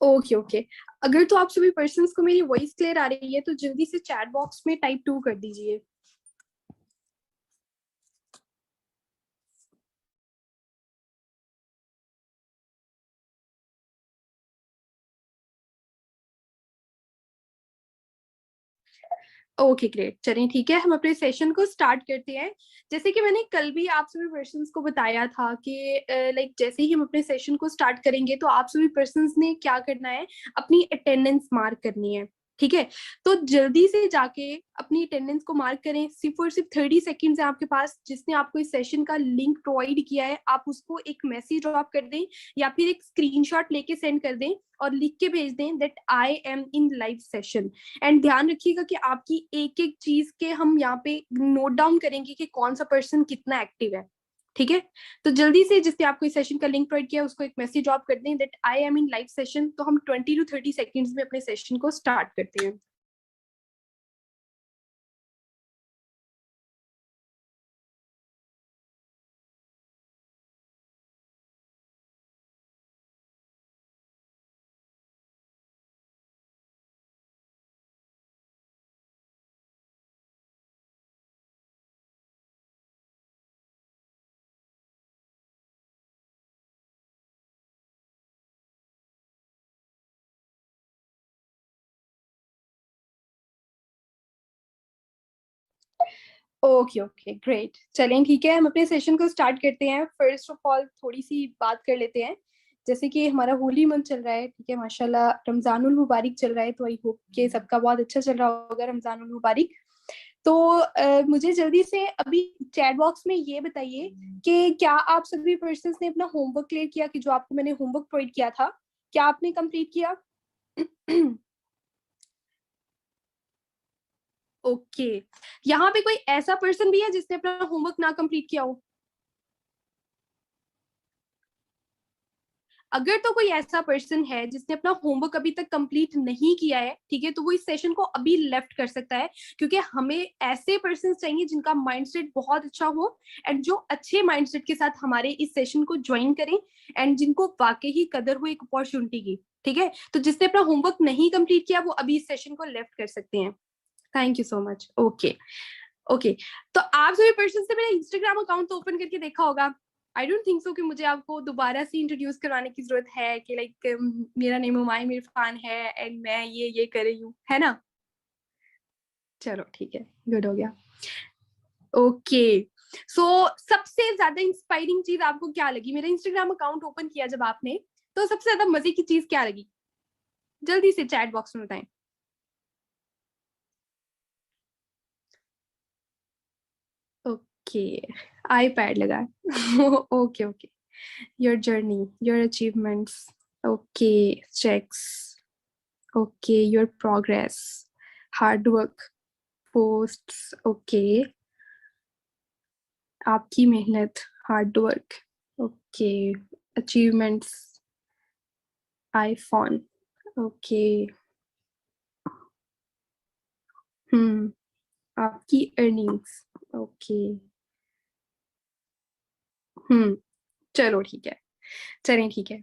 Okay okay. अगर तो आप सभी पर्सन्स को मेरी वॉइस क्लियर आ रही है तो जल्दी से चैट बॉक्स में टाइप 2 कर दीजिए। ओके ग्रेट, चलिए ठीक है, हम अपने सेशन को स्टार्ट करते हैं। जैसे कि मैंने कल भी आप सभी पर्सन्स को बताया था कि लाइक जैसे ही हम अपने सेशन को स्टार्ट करेंगे तो आप सभी पर्सन्स ने क्या करना है, अपनी अटेंडेंस मार्क करनी है। ठीक है, तो जल्दी से जाके अपनी अटेंडेंस को मार्क करें। सिर्फ और सिर्फ 30 सेकेंड्स है आपके पास। जिसने आपको इस सेशन का लिंक प्रोवाइड किया है आप उसको एक मैसेज ड्रॉप कर दें या फिर एक स्क्रीनशॉट लेके सेंड कर दें और लिख के भेज दें that I am in live session. And ध्यान रखिएगा कि आपकी एक एक चीज के हम यहाँ पे नोट डाउन करेंगे कि कौन सा पर्सन कितना एक्टिव है। ठीक है, तो जल्दी से जिसने आपको इस सेशन का लिंक प्रोवाइड किया उसको एक मैसेज ड्रॉप कर दें that I am in live session. तो हम 20 to 30 सेकेंड्स में अपने सेशन को स्टार्ट करते हैं। ओके ओके ग्रेट, चलें ठीक है, हम अपने सेशन को स्टार्ट करते हैं। फर्स्ट ऑफ ऑल थोड़ी सी बात कर लेते हैं। जैसे कि हमारा होली मंथ चल रहा है, ठीक है, माशाल्लाह रमजानुल मुबारक चल रहा है, तो आई होप कि सबका बहुत अच्छा चल रहा होगा रमजानुल मुबारक। तो मुझे जल्दी से अभी चैट बॉक्स में ये बताइए कि क्या आप सभी पर्सन्स ने अपना होमवर्क क्लियर किया, कि जो आपको मैंने होमवर्क प्रोवाइड किया था क्या आपने कंप्लीट किया? ओके, यहाँ पे कोई ऐसा पर्सन भी है जिसने अपना होमवर्क ना कंप्लीट किया हो? अगर तो कोई ऐसा पर्सन है जिसने अपना होमवर्क अभी तक कंप्लीट नहीं किया है, ठीक है, तो वो इस सेशन को अभी लेफ्ट कर सकता है। क्योंकि हमें ऐसे पर्सन चाहिए जिनका माइंडसेट बहुत अच्छा हो एंड जो अच्छे माइंडसेट के साथ हमारे इस सेशन को ज्वाइन करें एंड जिनको वाकई ही कदर हो एक अपॉर्चुनिटी की। ठीक है, तो जिसने अपना होमवर्क नहीं कंप्लीट किया वो अभी इस सेशन को लेफ्ट कर सकते हैं। Thank you so much. Okay okay, तो आप सभी पर्सन ने मेरा इंस्टाग्राम अकाउंट तो ओपन करके देखा होगा। आई डोंट थिंक सो कि मुझे आपको दोबारा से इंट्रोड्यूस करवाने की जरूरत है कि लाइक मेरा नेम हुमायूं इरफान है एंड मैं ये कर रही हूँ, है ना? चलो ठीक है, गुड हो गया। ओके, सो सबसे ज्यादा इंस्पायरिंग चीज आपको क्या लगी मेरा इंस्टाग्राम अकाउंट ओपन किया जब आपने? तो सबसे ज्यादा मजे की चीज क्या लगी? जल्दी से चैट बॉक्स में बताएं। ओके, आईपैड लगा। Okay okay, your journey, your achievements, okay, checks, okay, your progress, hard work, posts, okay, आपकी मेहनत, hard work, okay, achievements, iPhone, okay, हम्म, आपकी earnings, okay, हम्म, चलो ठीक है, चलें ठीक है।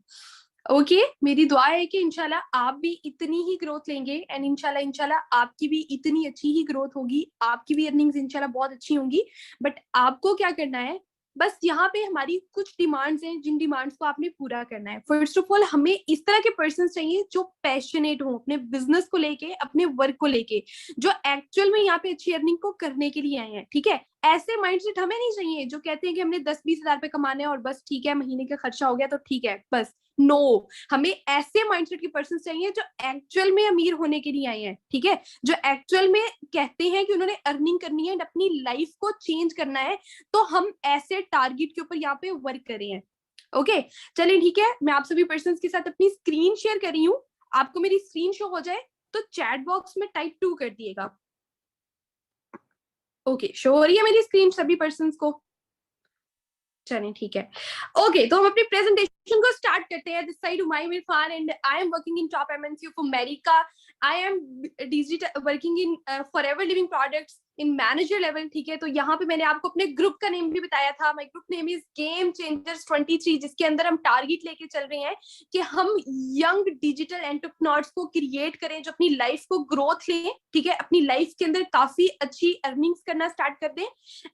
ओके मेरी दुआ है कि इंशाल्लाह आप भी इतनी ही ग्रोथ लेंगे एंड इंशाल्लाह इंशाल्लाह आपकी भी इतनी अच्छी ही ग्रोथ होगी, आपकी भी अर्निंग्स इंशाल्लाह बहुत अच्छी होंगी। बट आपको क्या करना है, बस यहाँ पे हमारी कुछ डिमांड्स हैं जिन डिमांड्स को आपने पूरा करना है। फर्स्ट ऑफ ऑल हमें इस तरह के पर्सन चाहिए जो पैशनेट हो अपने बिजनेस को लेके, अपने वर्क को लेके, जो एक्चुअल में यहाँ पे अच्छी अर्निंग को करने के लिए आए हैं। ठीक है, ऐसे माइंडसेट हमें नहीं चाहिए जो कहते हैं कि हमने 10-20 हजार रुपए कमाने हैं और बस ठीक है महीने का खर्चा हो गया तो ठीक है बस। नो no, हमें ऐसे माइंडसेट के पर्सन चाहिए जो एक्चुअल में अमीर होने के लिए आए हैं। ठीक है, जो एक्चुअल में कहते हैं कि उन्होंने अर्निंग करनी है एंड अपनी लाइफ को चेंज करना है। तो हम ऐसे टारगेट के ऊपर यहाँ पे वर्क कर रहे हैं। ओके, चलिए ठीक है, मैं आप सभी पर्सन के साथ अपनी स्क्रीन शेयर कर रही हूँ। आपको मेरी स्क्रीन शो हो जाए तो चैट बॉक्स में टाइप 2 कर दिएगा। ओके, शो हो रही है मेरी स्क्रीन सभी पर्सन को? चलें ठीक है। ओके, तो हम अपनी प्रेजेंटेशन को स्टार्ट करते हैं। This side Humayun Irfan and I am working in top MNC of America. I am digital working in forever living products in manager level, ठीक है। तो यहाँ पे मैंने आपको अपने ग्रुप का नेम भी बताया था, my group name is game changers 23, जिसके अंदर हम टारगेट लेके चल रहे हैं कि हम यंग डिजिटल एंटरप्रेन्योर्स को क्रिएट करें जो अपनी लाइफ को ग्रोथ लें, ठीक है, अपनी लाइफ के अंदर काफी अच्छी अर्निंग्स करना स्टार्ट कर दें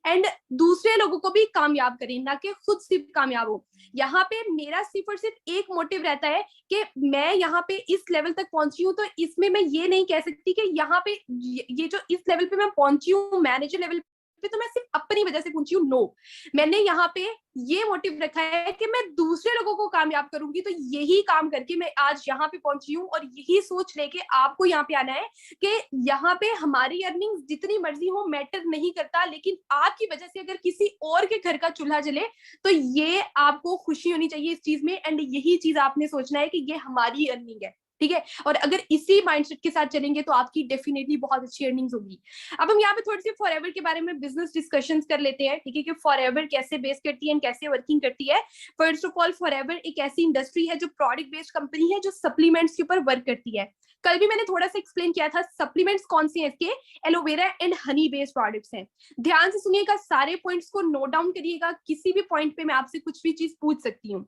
एंड दूसरे लोगों को भी कामयाब करें, ना कि खुद सिर्फ कामयाब हो। यहाँ पे मेरा सिर्फ और सिर्फ एक मोटिव रहता है कि मैं यहाँ पे इस लेवल तक पहुंची हूँ, तो इसमें मैं ये नहीं कह सकती कि यहाँ पे ये जो इस लेवल पे मैं पहुंची हूँ मैनेजर लेवल पे, तो मैं सिर्फ अपनी वजह से पहुंची हूँ। नो, मैंने यहाँ पे ये मोटिव रखा है कि मैं दूसरे लोगों को कामयाब करूंगी। तो यही काम करके मैं आज यहाँ पे पहुंची हूँ और यही सोच लेके आपको यहाँ पे आना है कि यहाँ पे हमारी अर्निंग जितनी मर्जी हो मैटर नहीं करता, लेकिन आपकी वजह से अगर किसी और के घर का चूल्हा जले तो ये आपको खुशी होनी चाहिए इस चीज में, एंड यही चीज आपने सोचना है कि ये हमारी अर्निंग है, ठीक है। और अगर इसी माइंडसेट के साथ चलेंगे तो आपकी डेफिनेटली बहुत अच्छी अर्निंग्स होगी। अब हम यहाँ पे थोड़ी सी फॉरएवर के बारे में बिजनेस डिस्कशंस कर लेते हैं, ठीक है, कि फॉरएवर कैसे बेस करती है, कैसे वर्किंग करती है। फर्स्ट ऑफ ऑल, फॉरएवर एक ऐसी इंडस्ट्री है जो प्रोडक्ट बेस्ड कंपनी है जो सप्लीमेंट्स के ऊपर वर्क करती है। कल भी मैंने थोड़ा सा एक्सप्लेन किया था सप्लीमेंट्स कौन से हैं इसके, aloe vera and honey based products हैं। ध्यान से सुनिएगा, सारे पॉइंट्स को नोट डाउन करिएगा, किसी भी पॉइंट पे मैं आपसे कुछ भी चीज पूछ सकती हूँ।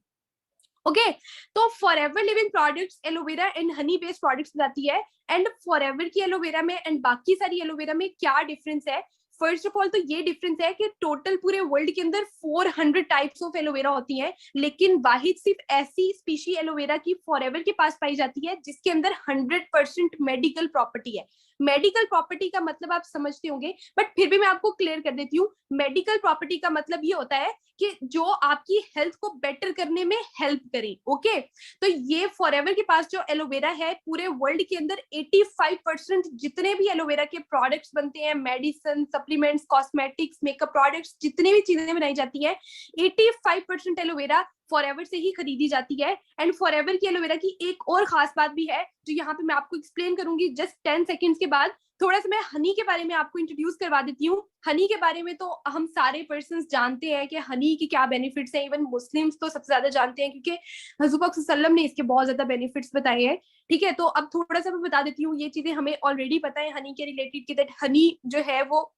ओके, तो forever living products aloe vera and honey based products बनाती है। एंड फॉरएवर की एलोवेरा में एंड बाकी सारी एलोवेरा में क्या डिफरेंस है? फर्स्ट ऑफ ऑल तो ये डिफरेंस है कि टोटल पूरे वर्ल्ड के अंदर 400 टाइप्स ऑफ एलोवेरा होती हैं, लेकिन वाहिद सिर्फ ऐसी स्पीशी एलोवेरा की फॉरएवर के पास पाई जाती है जिसके अंदर 100% मेडिकल प्रॉपर्टी है। मेडिकल प्रॉपर्टी का मतलब आप समझते होंगे, बट फिर भी मैं आपको क्लियर कर देती हूँ। मेडिकल प्रॉपर्टी का मतलब ये होता है कि जो आपकी हेल्थ को बेटर करने में हेल्प करे। ओके, तो ये फॉरएवर के पास जो एलोवेरा है, पूरे वर्ल्ड के अंदर 85% जितने भी एलोवेरा के प्रोडक्ट्स बनते हैं, medicine, supplements, cosmetics, makeup products, जितनी भी चीजें बनाई जाती है, 85% एलोवेरा फॉरएवर से ही खरीदी जाती है। एंड फॉरएवर की एलोवेरा की एक और खास बात भी है जो यहाँ पे मैं आपको एक्सप्लेन करूंगी जस्ट 10 सेकेंड्स के बाद। थोड़ा सा मैं हनी के बारे में आपको इंट्रोड्यूस करवा देती हूँ। हनी के बारे में तो हम सारे पर्सन्स जानते हैं कि हनी की क्या बेनिफिट्स हैं, इवन मुस्लिम्स तो सबसे ज्यादा जानते हैं क्योंकि हुजूर पाक सल्लल्लाहु अलैहि वसल्लम ने इसके बहुत ज्यादा बेनिफिट्स बताए हैं, ठीक है। तो अब थोड़ा सा मैं बता देती हूँ, ये चीजें हमें ऑलरेडी पता है हनी के रिलेटेड, कि दैट हनी जो है वो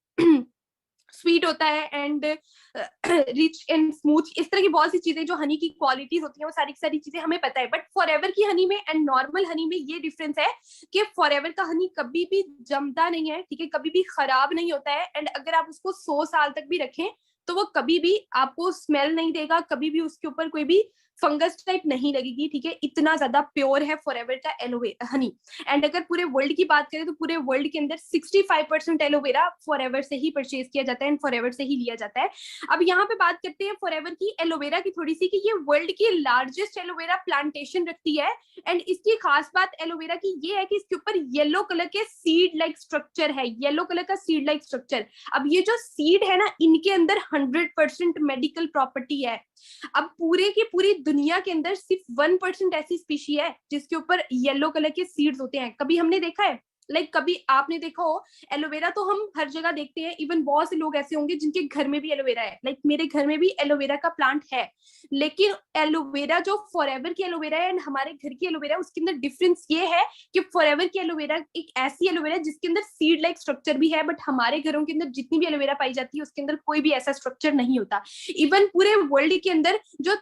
स्वीट होता है एंड रिच एंड स्मूथ, इस तरह की बहुत सी चीजें जो हनी की क्वालिटीज होती हैं वो सारी सारी चीजें हमें पता है। बट फॉरएवर की हनी में एंड नॉर्मल हनी में ये डिफरेंस है कि फॉरएवर का हनी कभी भी जमता नहीं है, ठीक है, कभी भी खराब नहीं होता है। एंड अगर आप उसको 100 साल तक भी रखें तो वो कभी भी आपको स्मेल नहीं देगा, कभी भी उसके ऊपर कोई भी फंगस टाइप नहीं लगेगी, ठीक है। इतना ज्यादा प्योर है फॉरएवर का एलोवेरा हनी। एंड अगर पूरे वर्ल्ड की बात करें तो पूरे वर्ल्ड के अंदर 65% एलोवेरा फॉरएवर से ही परचेज किया जाता है एंड फॉरएवर से ही लिया जाता है। अब यहाँ पे बात करते हैं फॉरएवर की एलोवेरा की थोड़ी सी, कि ये वर्ल्ड की लार्जेस्ट एलोवेरा प्लांटेशन रखती है। एंड इसकी खास बात एलोवेरा की ये है कि इसके ऊपर येलो कलर के सीड लाइक स्ट्रक्चर है, येलो कलर का सीड लाइक स्ट्रक्चर। अब ये जो सीड है ना, इनके अंदर 100% मेडिकल प्रॉपर्टी है। अब पूरे की पूरी दुनिया के अंदर सिर्फ 1% ऐसी स्पीशी है जिसके ऊपर येलो कलर के सीड्स होते हैं। कभी हमने देखा है, कभी आपने देखा हो एलोवेरा तो हम हर जगह देखते हैं, इवन बहुत से लोग ऐसे होंगे जिनके घर में भी एलोवेरा है, मेरे घर में भी एलोवेरा का प्लांट है। लेकिन एलोवेरा जो फॉरएवर की एलोवेरा है एंड हमारे घर की एलोवेरा है, उसके अंदर डिफरेंस ये है कि फॉरएवर की एलोवेरा एक ऐसी एलोवेरा है जिसके अंदर सीड लाइक स्ट्रक्चर भी है, बट हमारे घरों के अंदर जितनी भी एलोवेरा पाई जाती है उसके अंदर कोई भी ऐसा स्ट्रक्चर नहीं होता। इवन पूरे वर्ल्ड के अंदर जो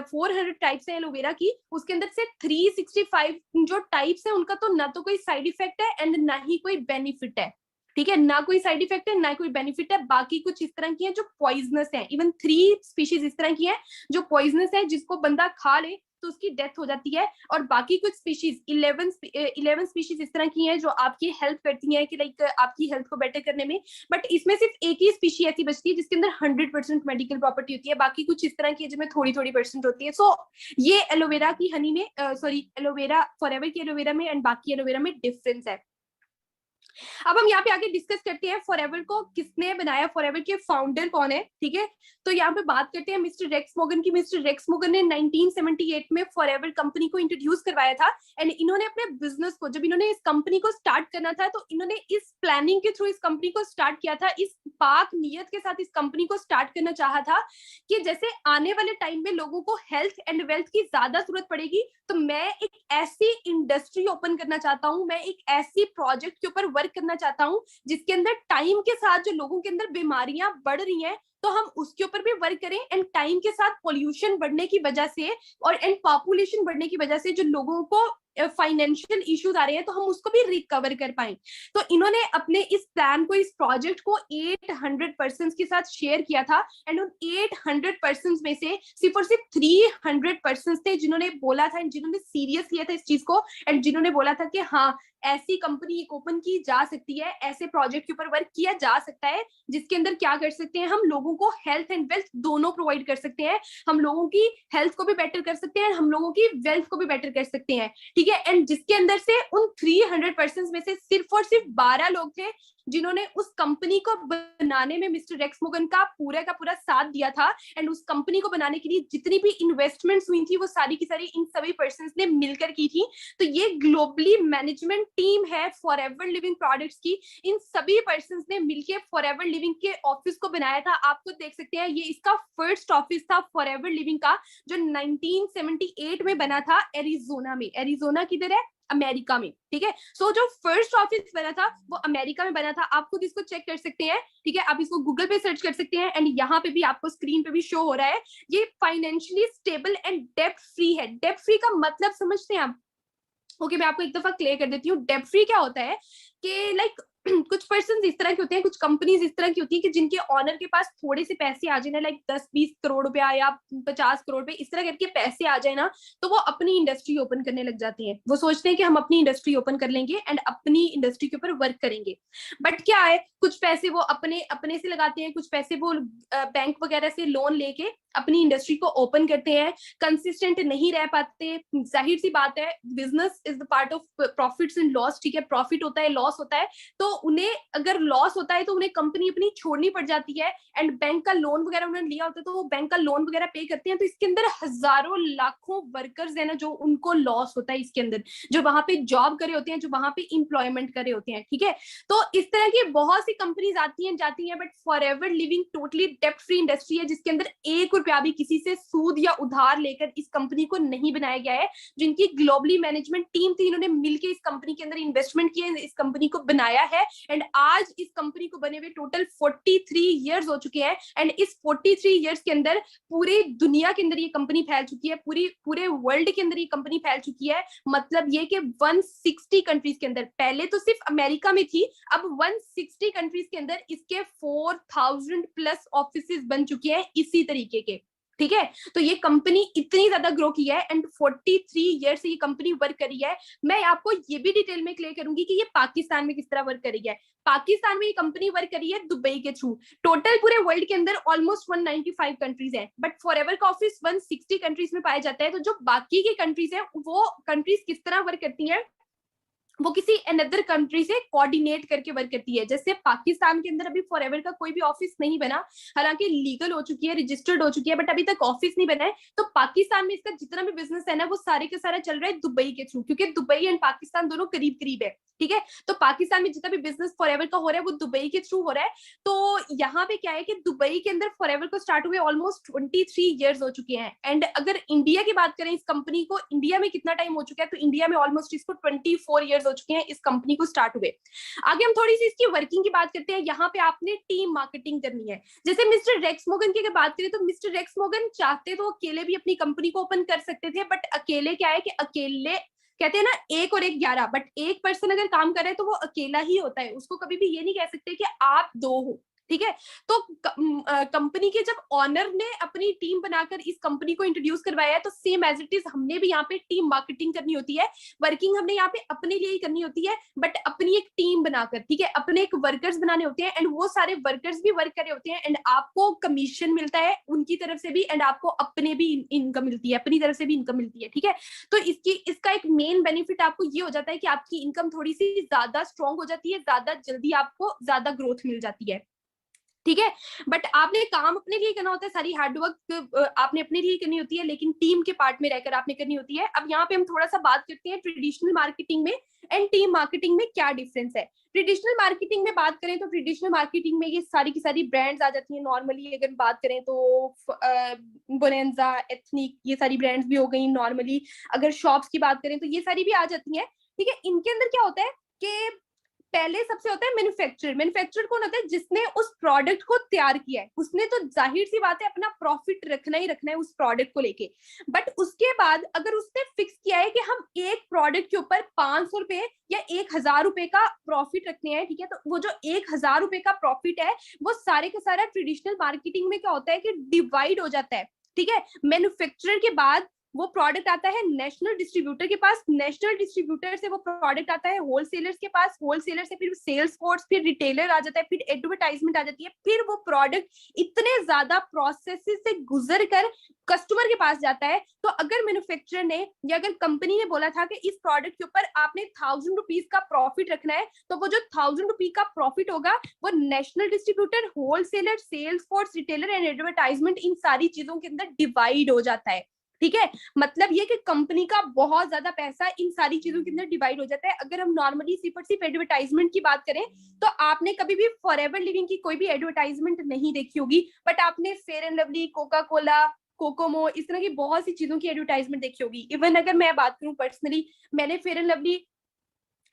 400 टाइप्स है एलोवेरा की, उसके अंदर से 365 जो टाइप्स है उनका तो ना तो कोई साइड इफेक्ट है एंड ना ही कोई बेनिफिट है, ठीक है, ना कोई साइड इफेक्ट है ना कोई बेनिफिट है। बाकी कुछ इस तरह की हैं जो पॉइजनस है, इवन 3 स्पीशीज इस तरह की हैं जो पॉइजनस है, जिसको बंदा खा ले तो उसकी डेथ हो जाती है। और बाकी कुछ स्पीशीज 11 स्पीशीज इस तरह की हैं जो आपकी हेल्प करती हैं कि आपकी हेल्थ को बेटर करने में। बट इसमें सिर्फ एक ही स्पीशी ऐसी बचती है जिसके अंदर 100% मेडिकल प्रॉपर्टी होती है, बाकी कुछ इस तरह की है जिसमें थोड़ी थोड़ी परसेंट होती है। सो ये एलोवेरा की हनी में एलोवेरा फॉरएवर की एलोवेरा में एंड बाकी एलोवेरा में डिफरेंस है। अब हम यहाँ पे आगे डिस्कस करते हैं फॉरएवर को किसने बनाया, फॉरएवर के फाउंडर कौन है, ठीक है। तो यहाँ पे बात करते हैं मिस्टर रेक्स मोगन की। मिस्टर रेक्स मोगन ने 1978 में फॉरएवर कंपनी को इंट्रोड्यूस करवाया था। एंड इन्होंने अपने बिजनेस को, जब इन्होंने इस कंपनी को स्टार्ट करना था तो इन्होंने इस प्लानिंग के थ्रू इस कंपनी को स्टार्ट किया था, इस पाक नियत के साथ इस कंपनी को स्टार्ट करना चाहा था कि जैसे आने वाले टाइम में लोगों को हेल्थ एंड वेल्थ की ज्यादा जरूरत पड़ेगी, तो मैं एक ऐसी इंडस्ट्री ओपन करना चाहता हूँ, मैं एक ऐसी प्रोजेक्ट के ऊपर वर्क वर्क करना चाहता हूँ जिसके अंदर टाइम के साथ जो लोगों के अंदर बीमारियां बढ़ रही हैं तो हम उसके ऊपर भी वर्क करें, एंड टाइम के साथ पोल्यूशन बढ़ने की वजह से और एंड पॉपुलेशन बढ़ने की वजह से जो लोगों को फाइनेंशियल इश्यूज आ रहे हैं तो हम उसको भी रिकवर कर पाए। तो इन्होंने अपने इस प्लान को, इस प्रोजेक्ट को 800 पर्सन के साथ शेयर किया था, एंड उन 800 पर्सन में से सिर्फ और सिर्फ 300 पर्सन थे जिन्होंने बोला था, जिन्होंने सीरियस लिया था इस चीज को, एंड जिन्होंने बोला था कि हाँ ऐसी कंपनी एक ओपन की जा सकती है, ऐसे प्रोजेक्ट के ऊपर वर्क किया जा सकता है जिसके अंदर क्या कर सकते हैं हम लोगों को हेल्थ एंड वेल्थ दोनों प्रोवाइड कर सकते हैं, हम लोगों की हेल्थ को भी बेटर कर सकते हैं, हम लोगों की वेल्थ को भी बेटर कर सकते हैं, ठीक है। एंड जिसके अंदर से उन 300 पर्सन में से सिर्फ और सिर्फ 12 लोग थे जिन्होंने उस कंपनी को बनाने में मिस्टर रेक्स मोगन का पूरा साथ दिया था, एंड उस कंपनी को बनाने के लिए जितनी भी इन्वेस्टमेंट्स हुई थी वो सारी की सारी इन सभी पर्संस ने मिलकर की थी। तो ये ग्लोबली मैनेजमेंट टीम है फॉरएवर लिविंग प्रोडक्ट्स की, इन सभी पर्संस ने मिलकर फॉरएवर लिविंग के ऑफिस को बनाया था। आप तो देख सकते हैं ये इसका फर्स्ट ऑफिस था फॉरएवर लिविंग का जो 1978 में बना था एरिजोना में। एरिजोना किधर है? अमेरिका में, ठीक है। सो जो फर्स्ट ऑफिस बना था वो अमेरिका में बना था। आप खुद इसको चेक कर सकते हैं, ठीक है, आप इसको गूगल पे सर्च कर सकते हैं, एंड यहाँ पे भी आपको स्क्रीन पे भी शो हो रहा है। ये फाइनेंशियली स्टेबल एंड डेब्ट फ्री है। डेब्ट फ्री का मतलब समझते हैं आप? ओके, मैं आपको एक दफा क्लियर कर देती हूँ। डेब्ट फ्री क्या होता है कि लाइक कुछ पर्सन इस तरह के होते हैं, कुछ कंपनीज इस तरह की होती है कि जिनके ऑनर के पास थोड़े से पैसे आ जाए ना, लाइक 10-20 करोड़ रुपया या 50 करोड़ रुपए इस तरह करके पैसे आ जाए ना, तो वो अपनी इंडस्ट्री ओपन करने लग जाते हैं। वो सोचते हैं कि हम अपनी इंडस्ट्री ओपन कर लेंगे एंड अपनी इंडस्ट्री के ऊपर वर्क करेंगे। बट क्या है, कुछ पैसे वो अपने अपने से लगाते हैं, कुछ पैसे वो बैंक वगैरह से लोन लेके अपनी इंडस्ट्री को ओपन करते हैं, कंसिस्टेंट नहीं रह पाते। जाहिर सी बात है, business is the part of profits and loss, ठीक है। प्रॉफिट होता है, लॉस होता है, तो उन्हें अगर लॉस होता है तो उन्हें कंपनी अपनी छोड़नी पड़ जाती है, एंड बैंक का लोन वगैरह उन्होंने लिया होता है तो वो बैंक का लोन वगैरह पे करते हैं। तो इसके अंदर हजारों लाखों वर्कर्स है ना जो उनको लॉस होता है इसके अंदर, जो वहां पे जॉब करे होते हैं, जो वहां पे इंप्लॉयमेंट करे होते हैं, ठीक है। तो इस तरह की बहुत सी कंपनीज आती हैं जाती हैं, बट फॉरएवर लिविंग टोटली डेब्ट फ्री इंडस्ट्री है जिसके अंदर 1 रुपया भी किसी से सूद या उधार लेकर इस कंपनी को नहीं बनाया गया है। जिनकी ग्लोबली मैनेजमेंट टीम थी, इन्होंने मिलकर इस कंपनी के अंदर इन्वेस्टमेंट किया, इस कंपनी को बनाया है, एंड आज इस कंपनी को बने हुए टोटल 43 इयर्स हो चुके हैं। एंड इस 43 इयर्स के अंदर पूरे दुनिया के अंदर ये कंपनी फैल चुकी है, पूरे वर्ल्ड के अंदर ये कंपनी फैल चुकी है। मतलब ये कि 160 कंट्रीज के अंदर, पहले तो सिर्फ अमेरिका में थी, अब 160 कंट्रीज के अंदर इसके 4000 प्लस ऑफिसेज बन चुके हैं इसी तरीके के, ठीक है। तो ये कंपनी इतनी ज्यादा ग्रो की है एंड 43 ईयर से ये कंपनी वर्क करी है। मैं आपको ये भी डिटेल में क्लियर करूंगी कि ये पाकिस्तान में किस तरह वर्क करी है। पाकिस्तान में ये कंपनी वर्क करी है दुबई के थ्रू। टोटल पूरे वर्ल्ड के अंदर ऑलमोस्ट 195 कंट्रीज है, बट फॉरएवर का ऑफिस 160 कंट्रीज में पाया जाता है। तो जो बाकी की कंट्रीज है वो कंट्रीज किस तरह वर्क करती है, वो किसी अनदर कंट्री से कोऑर्डिनेट करके वर्क करती है। जैसे पाकिस्तान के अंदर अभी फॉरएवर का कोई भी ऑफिस नहीं बना, हालांकि लीगल हो चुकी है, रजिस्टर्ड हो चुकी है, बट अभी तक ऑफिस नहीं बना है। तो पाकिस्तान में इसका जितना भी बिजनेस है ना वो सारे का सारा चल रहा है दुबई के थ्रू, क्योंकि दुबई एंड पाकिस्तान दोनों करीब करीब है, ठीक है। तो पाकिस्तान में जितना भी बिजनेस फॉरएवर का हो रहा है वो दुबई के थ्रू हो रहा है। तो यहाँ पे क्या है कि दुबई के अंदर फॉरएवर को स्टार्ट हुए ऑलमोस्ट 23 ईयर्स हो चुके हैं। एंड अगर इंडिया की बात करें, इस कंपनी को इंडिया में कितना टाइम हो चुका है, तो इंडिया में ऑलमोस्ट इसको 24 ईयर्स हो चुके हैं इस कंपनी को स्टार्ट हुए। आगे हम थोड़ी सी इसकी वर्किंग की बात करते हैं। यहाँ पे आपने टीम मार्केटिंग करनी है। जैसे मिस्टर रेक्स मोगन की अगर बात करें तो मिस्टर रेक्स मोगन चाहते तो अकेले भी अपनी कंपनी को ओपन कर सकते थे, बट अकेले क्या है कि अकेले कहते हैं ना 1 और 1 11, बट एक पर्सन अगर काम करे तो वो अकेला ही होता है, उसको कभी भी ये नहीं कह सकते कि आप 2 हो, ठीक है। तो कंपनी के जब ऑनर ने अपनी टीम बनाकर इस कंपनी को इंट्रोड्यूस करवाया है, तो सेम एज इट इज हमने भी यहाँ पे टीम मार्केटिंग करनी होती है। वर्किंग हमने यहाँ पे अपने लिए ही करनी होती है, बट अपनी एक टीम बनाकर, ठीक है, अपने एक वर्कर्स बनाने होते हैं, एंड वो सारे वर्कर्स भी वर्क करे होते हैं, एंड आपको कमीशन मिलता है उनकी तरफ से भी, एंड आपको अपने भी इनकम मिलती है, अपनी तरफ से भी इनकम मिलती है, ठीक है। तो इसका एक मेन बेनिफिट आपको ये हो जाता है कि आपकी इनकम थोड़ी सी ज्यादा स्ट्रॉन्ग हो जाती है, ज्यादा जल्दी आपको ज्यादा ग्रोथ मिल जाती है, ठीक है। बट आपने काम अपने लिए करना होता है, सारी हार्डवर्क आपने अपने लिए करनी होती है, लेकिन टीम के पार्ट में रहकर आपने करनी होती है। अब यहाँ पे हम थोड़ा सा बात करते हैं ट्रेडिशनल मार्केटिंग में एंड टीम मार्केटिंग में क्या डिफरेंस है। ट्रेडिशनल मार्केटिंग में बात करें तो ट्रेडिशनल मार्केटिंग में ये सारी की सारी ब्रांड्स आ जाती हैं। नॉर्मली अगर बात करें तो बोनेंजा, एथनिक, ये सारी ब्रांड्स भी हो गई नॉर्मली। अगर शॉप्स की बात करें तो ये सारी भी आ जाती हैं, ठीक है। इनके अंदर क्या होता है कि पहले सबसे होता है मैन्युफैक्चरर। मैन्युफैक्चरर कौन होता है? जिसने उस प्रोडक्ट को तैयार किया है, उसने तो जाहिर सी बात है अपना प्रॉफिट रखना ही रखना है उस प्रोडक्ट को लेके। बट उसके बाद अगर उसने फिक्स किया है कि हम एक प्रोडक्ट के ऊपर 500 रुपए या 1000 रुपए का प्रॉफिट रखने हैं, ठीक है, तो वो जो 1000 रुपए का प्रॉफिट है वो सारे का सारा ट्रेडिशनल मार्केटिंग में क्या होता है कि डिवाइड हो जाता है, ठीक है। मैन्युफैक्चरर के बाद वो प्रोडक्ट आता है नेशनल डिस्ट्रीब्यूटर के पास, नेशनल डिस्ट्रीब्यूटर से वो प्रोडक्ट आता है होलसेलर्स के पास, होलसेलर से फिर सेल्स फोर्स, फिर रिटेलर आ जाता है, फिर एडवर्टाइजमेंट आ जाती है, फिर वो प्रोडक्ट इतने ज्यादा प्रोसेसेस से गुजर कर कस्टमर के पास जाता है। तो अगर मैन्युफैक्चरर ने या अगर कंपनी ने बोला था कि इस प्रोडक्ट के ऊपर आपने 1000 रुपीज का प्रॉफिट रखना है, तो वो जो 1000 रुपीज का प्रॉफिट होगा वो national distributor, wholesaler, sales force, retailer and advertisement, इन सारी चीजों के अंदर डिवाइड हो जाता है, ठीक है। मतलब ये कि कंपनी का बहुत ज्यादा पैसा इन सारी चीजों के अंदर डिवाइड हो जाता है। अगर हम नॉर्मली सिर्फ और सिर्फ एडवर्टाइजमेंट की बात करें तो आपने कभी भी फॉरएवर लिविंग की कोई भी एडवर्टाइजमेंट नहीं देखी होगी, बट आपने fair and lovely, Coca Cola, Kokomo, इस तरह की बहुत सी चीजों की एडवर्टाइजमेंट देखी होगी। इवन अगर मैं बात करूं पर्सनली, मैंने fair and lovely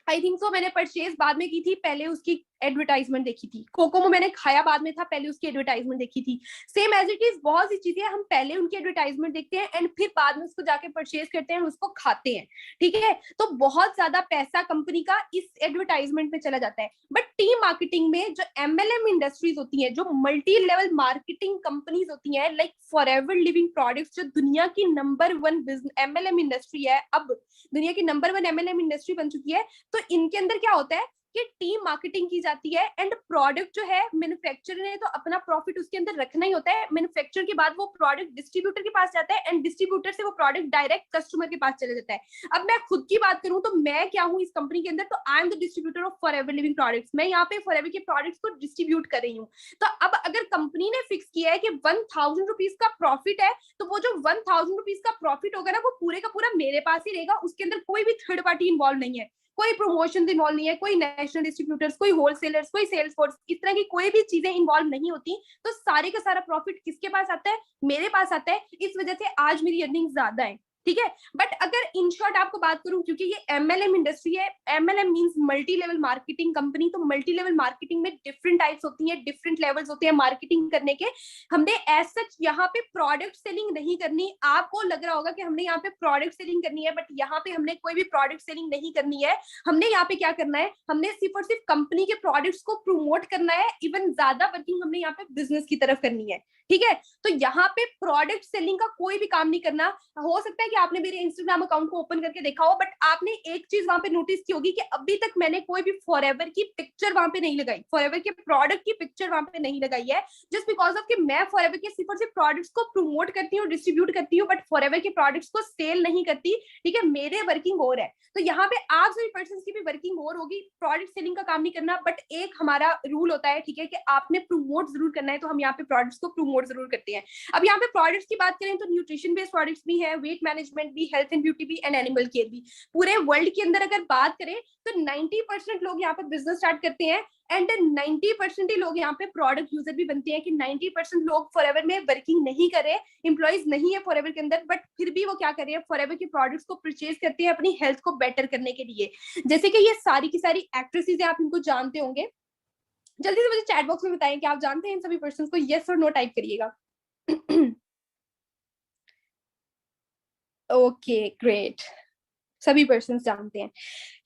I think so मैंने परचेज बाद में की थी, पहले उसकी एडवर्टाइजमेंट देखी थी। कोकोमो मैंने खाया बाद में था, पहले उसकी एडवर्टाइजमेंट देखी थी। सेम एज इट इज बहुत सी चीजें हम पहले उनकी एडवर्टाइजमेंट देखते हैं एंड फिर बाद में उसको जाके परचेज करते हैं, उसको खाते हैं, ठीक है। तो बहुत ज्यादा पैसा कंपनी का इस एडवर्टाइजमेंट में चला जाता है। बट टीम मार्केटिंग में जो एमएलएम इंडस्ट्रीज होती है, जो मल्टी लेवल मार्केटिंग कंपनीज होती है, लाइक फॉरएवर लिविंग प्रोडक्ट्स, जो दुनिया की नंबर 1 बिजनेस एमएलएम इंडस्ट्री है, अब दुनिया की नंबर 1 एमएलएम इंडस्ट्री बन चुकी है। तो इनके अंदर क्या होता है कि टीम मार्केटिंग की जाती है एंड प्रोडक्ट जो है मैन्युफैक्चरर ने तो अपना प्रॉफिट उसके अंदर रखना ही होता है। मैन्युफैक्चर के बाद वो प्रोडक्ट डिस्ट्रीब्यूटर के पास जाता है एंड डिस्ट्रीब्यूटर से वो प्रोडक्ट डायरेक्ट कस्टमर के पास चला जाता है। अब मैं खुद की बात करूं तो मैं क्या हूं इस कंपनी के अंदर, तो I am the distributor of forever living products. मैं यहाँ पे फॉरएवर के प्रोडक्ट्स को डिस्ट्रीब्यूट कर रही हूँ। तो अब अगर कंपनी ने फिक्स किया है कि 1000 रुपीज का प्रॉफिट है, तो वो जो 1000 रुपीज का प्रॉफिट होगा ना, वो पूरे का पूरा मेरे पास ही रहेगा। उसके अंदर कोई भी थर्ड पार्टी इन्वॉल्व नहीं है, कोई प्रमोशन इन्वॉल्व नहीं है, कोई नेशनल डिस्ट्रीब्यूटर्स, कोई होलसेलर्स, कोई सेल्स फोर्स, इस तरह की कोई भी चीजें इन्वॉल्व नहीं होती। तो सारे का सारा प्रॉफिट किसके पास आता है? मेरे पास आता है। इस वजह से आज मेरी अर्निंग ज्यादा है, ठीक है। बट अगर इन शॉर्ट आपको बात करूं, क्योंकि ये एमएलएम इंडस्ट्री है, MLM means multi level marketing company, तो मल्टी लेवल मार्केटिंग में डिफरेंट टाइप्स होती है, डिफरेंट लेवल्स होते हैं मार्केटिंग करने के। हमने एज सच यहाँ पे प्रोडक्ट सेलिंग नहीं करनी। आपको लग रहा होगा कि हमने यहाँ पे प्रोडक्ट सेलिंग करनी है, बट यहाँ पे हमने कोई भी प्रोडक्ट सेलिंग नहीं करनी है। हमने यहाँ पे क्या करना है, हमने सिर्फ और सिर्फ कंपनी के प्रोडक्ट्स को प्रमोट करना है। इवन ज्यादा वर्किंग हमने यहाँ पे बिजनेस की तरफ करनी है, ठीक है। तो यहाँ पे प्रोडक्ट सेलिंग का कोई भी काम नहीं करना। हो सकता है कि आपने मेरे इंस्टाग्राम अकाउंट को ओपन करके देखा हो, बट आपने एक चीज वहां पे नोटिस की होगी कि अभी तक मैंने कोई भी फॉरएवर की पिक्चर वहां पे नहीं लगाई, फॉरएवर के प्रोडक्ट की पिक्चर वहां पे नहीं लगाई है, जस्ट बिकॉज ऑफ कि मैं फॉरएवर के सिर्फ और सिर्फ प्रोडक्ट्स को प्रमोट करती हूँ, डिस्ट्रीब्यूट करती हूँ, बट फॉरएवर के प्रोडक्ट्स को सेल नहीं करती, ठीक है। मेरे वर्किंग और है, तो यहाँ पे आप सभी पर्सन की भी वर्किंग और होगी। प्रोडक्ट सेलिंग का काम नहीं करना, बट एक हमारा रूल होता है, ठीक है, कि आपने प्रमोट जरूर करना है। तो हम यहाँ पे प्रोडक्ट्स को प्रमोट जरूर करते हैं। अब यहाँ पे प्रोडक्ट्स की बात करें तो न्यूट्रिशन बेस्ड प्रोडक्ट्स भी है, वेट मैनेजमेंट भी, हेल्थ एंड ब्यूटी भी एंड एनिमल केयर भी। पूरे वर्ल्ड के अंदर अगर बात करें तो 90% लोग यहाँ पे बिजनेस स्टार्ट करते हैं एंड 90% ही लोग यहाँ पे प्रोडक्ट यूजर भी बनते हैं। कि 90% लोग फॉरएवर में वर्किंग नहीं कर रहे, एम्प्लॉइज नहीं है फॉरएवर के अंदर, बट फिर भी वो क्या कर रहे हैं, फॉरएवर के प्रोडक्ट्स को परचेज करते हैं अपनी हेल्थ को बेटर करने के लिए। जैसे कि ये सारी की सारी एक्ट्रेसेस है, आप इनको जानते होंगे। जल्दी से मुझे चैट बॉक्स में बताएं कि आप जानते हैं इन सभी पर्सन को, यस और नो टाइप करिएगा। ओके ग्रेट, सभी पर्सन जानते हैं।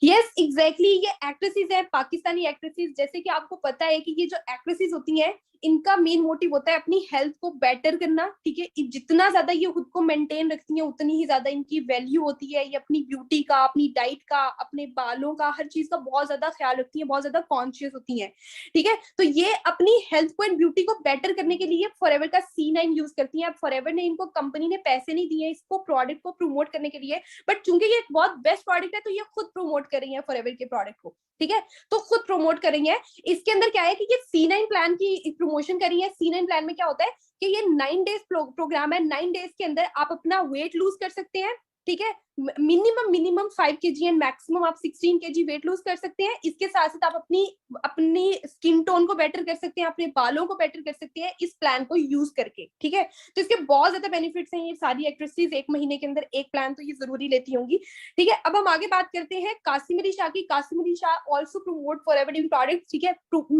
यस एग्जैक्टली, ये एक्ट्रेसेस है, पाकिस्तानी एक्ट्रेसेस। जैसे कि आपको पता है कि ये जो एक्ट्रेसेस होती हैं, इनका मेन मोटिव होता है अपनी हेल्थ को बेटर करना, ठीक है। जितना ज्यादा ये खुद को मेंटेन रखती हैं, उतनी ही ज्यादा इनकी वैल्यू होती है। ये अपनी ब्यूटी का, अपनी डाइट का, अपने बालों का, हर चीज का बहुत ज्यादा ख्याल रखती हैं, बहुत ज्यादा कॉन्शियस होती हैं, ठीक है। तो ये अपनी हेल्थ को एंड ब्यूटी को बेटर करने के लिए फॉरएवर का C9 यूज करती हैं। अब फॉरएवर ने इनको, कंपनी ने पैसे नहीं दिए इसको प्रोडक्ट को प्रमोट करने के लिए, बट चूंकि ये एक बहुत बेस्ट प्रोडक्ट है तो ये खुद प्रमोट कर रही है फॉरएवर के प्रोडक्ट को, ठीक है। तो खुद प्रमोट कर रही है। इसके अंदर क्या है कि ये C9 प्लान की प्रमोशन कर रही है। C9 प्लान में क्या होता है कि ये 9 डेज प्रोग्राम है। 9 डेज के अंदर आप अपना वेट लूज कर सकते हैं, ठीक है, मिनिमम 5 kg एंड मैक्सिमम आप 16 kg वेट लूज कर सकते हैं। इसके साथ साथ आप अपनी स्किन टोन को बेटर कर सकते हैं, अपने बालों को बेटर कर सकते हैं इस प्लान को यूज करके, ठीक है। तो इसके बहुत ज्यादा बेनिफिट्स हैं। ये सारी एक्ट्रेसेस 1 महीने के अंदर एक प्लान तो ये जरूरी लेती होंगी, ठीक है। अब हम आगे बात करते हैं कासिम अली शाह की। Qasim Ali Shah also promote Forever living products, ठीक है।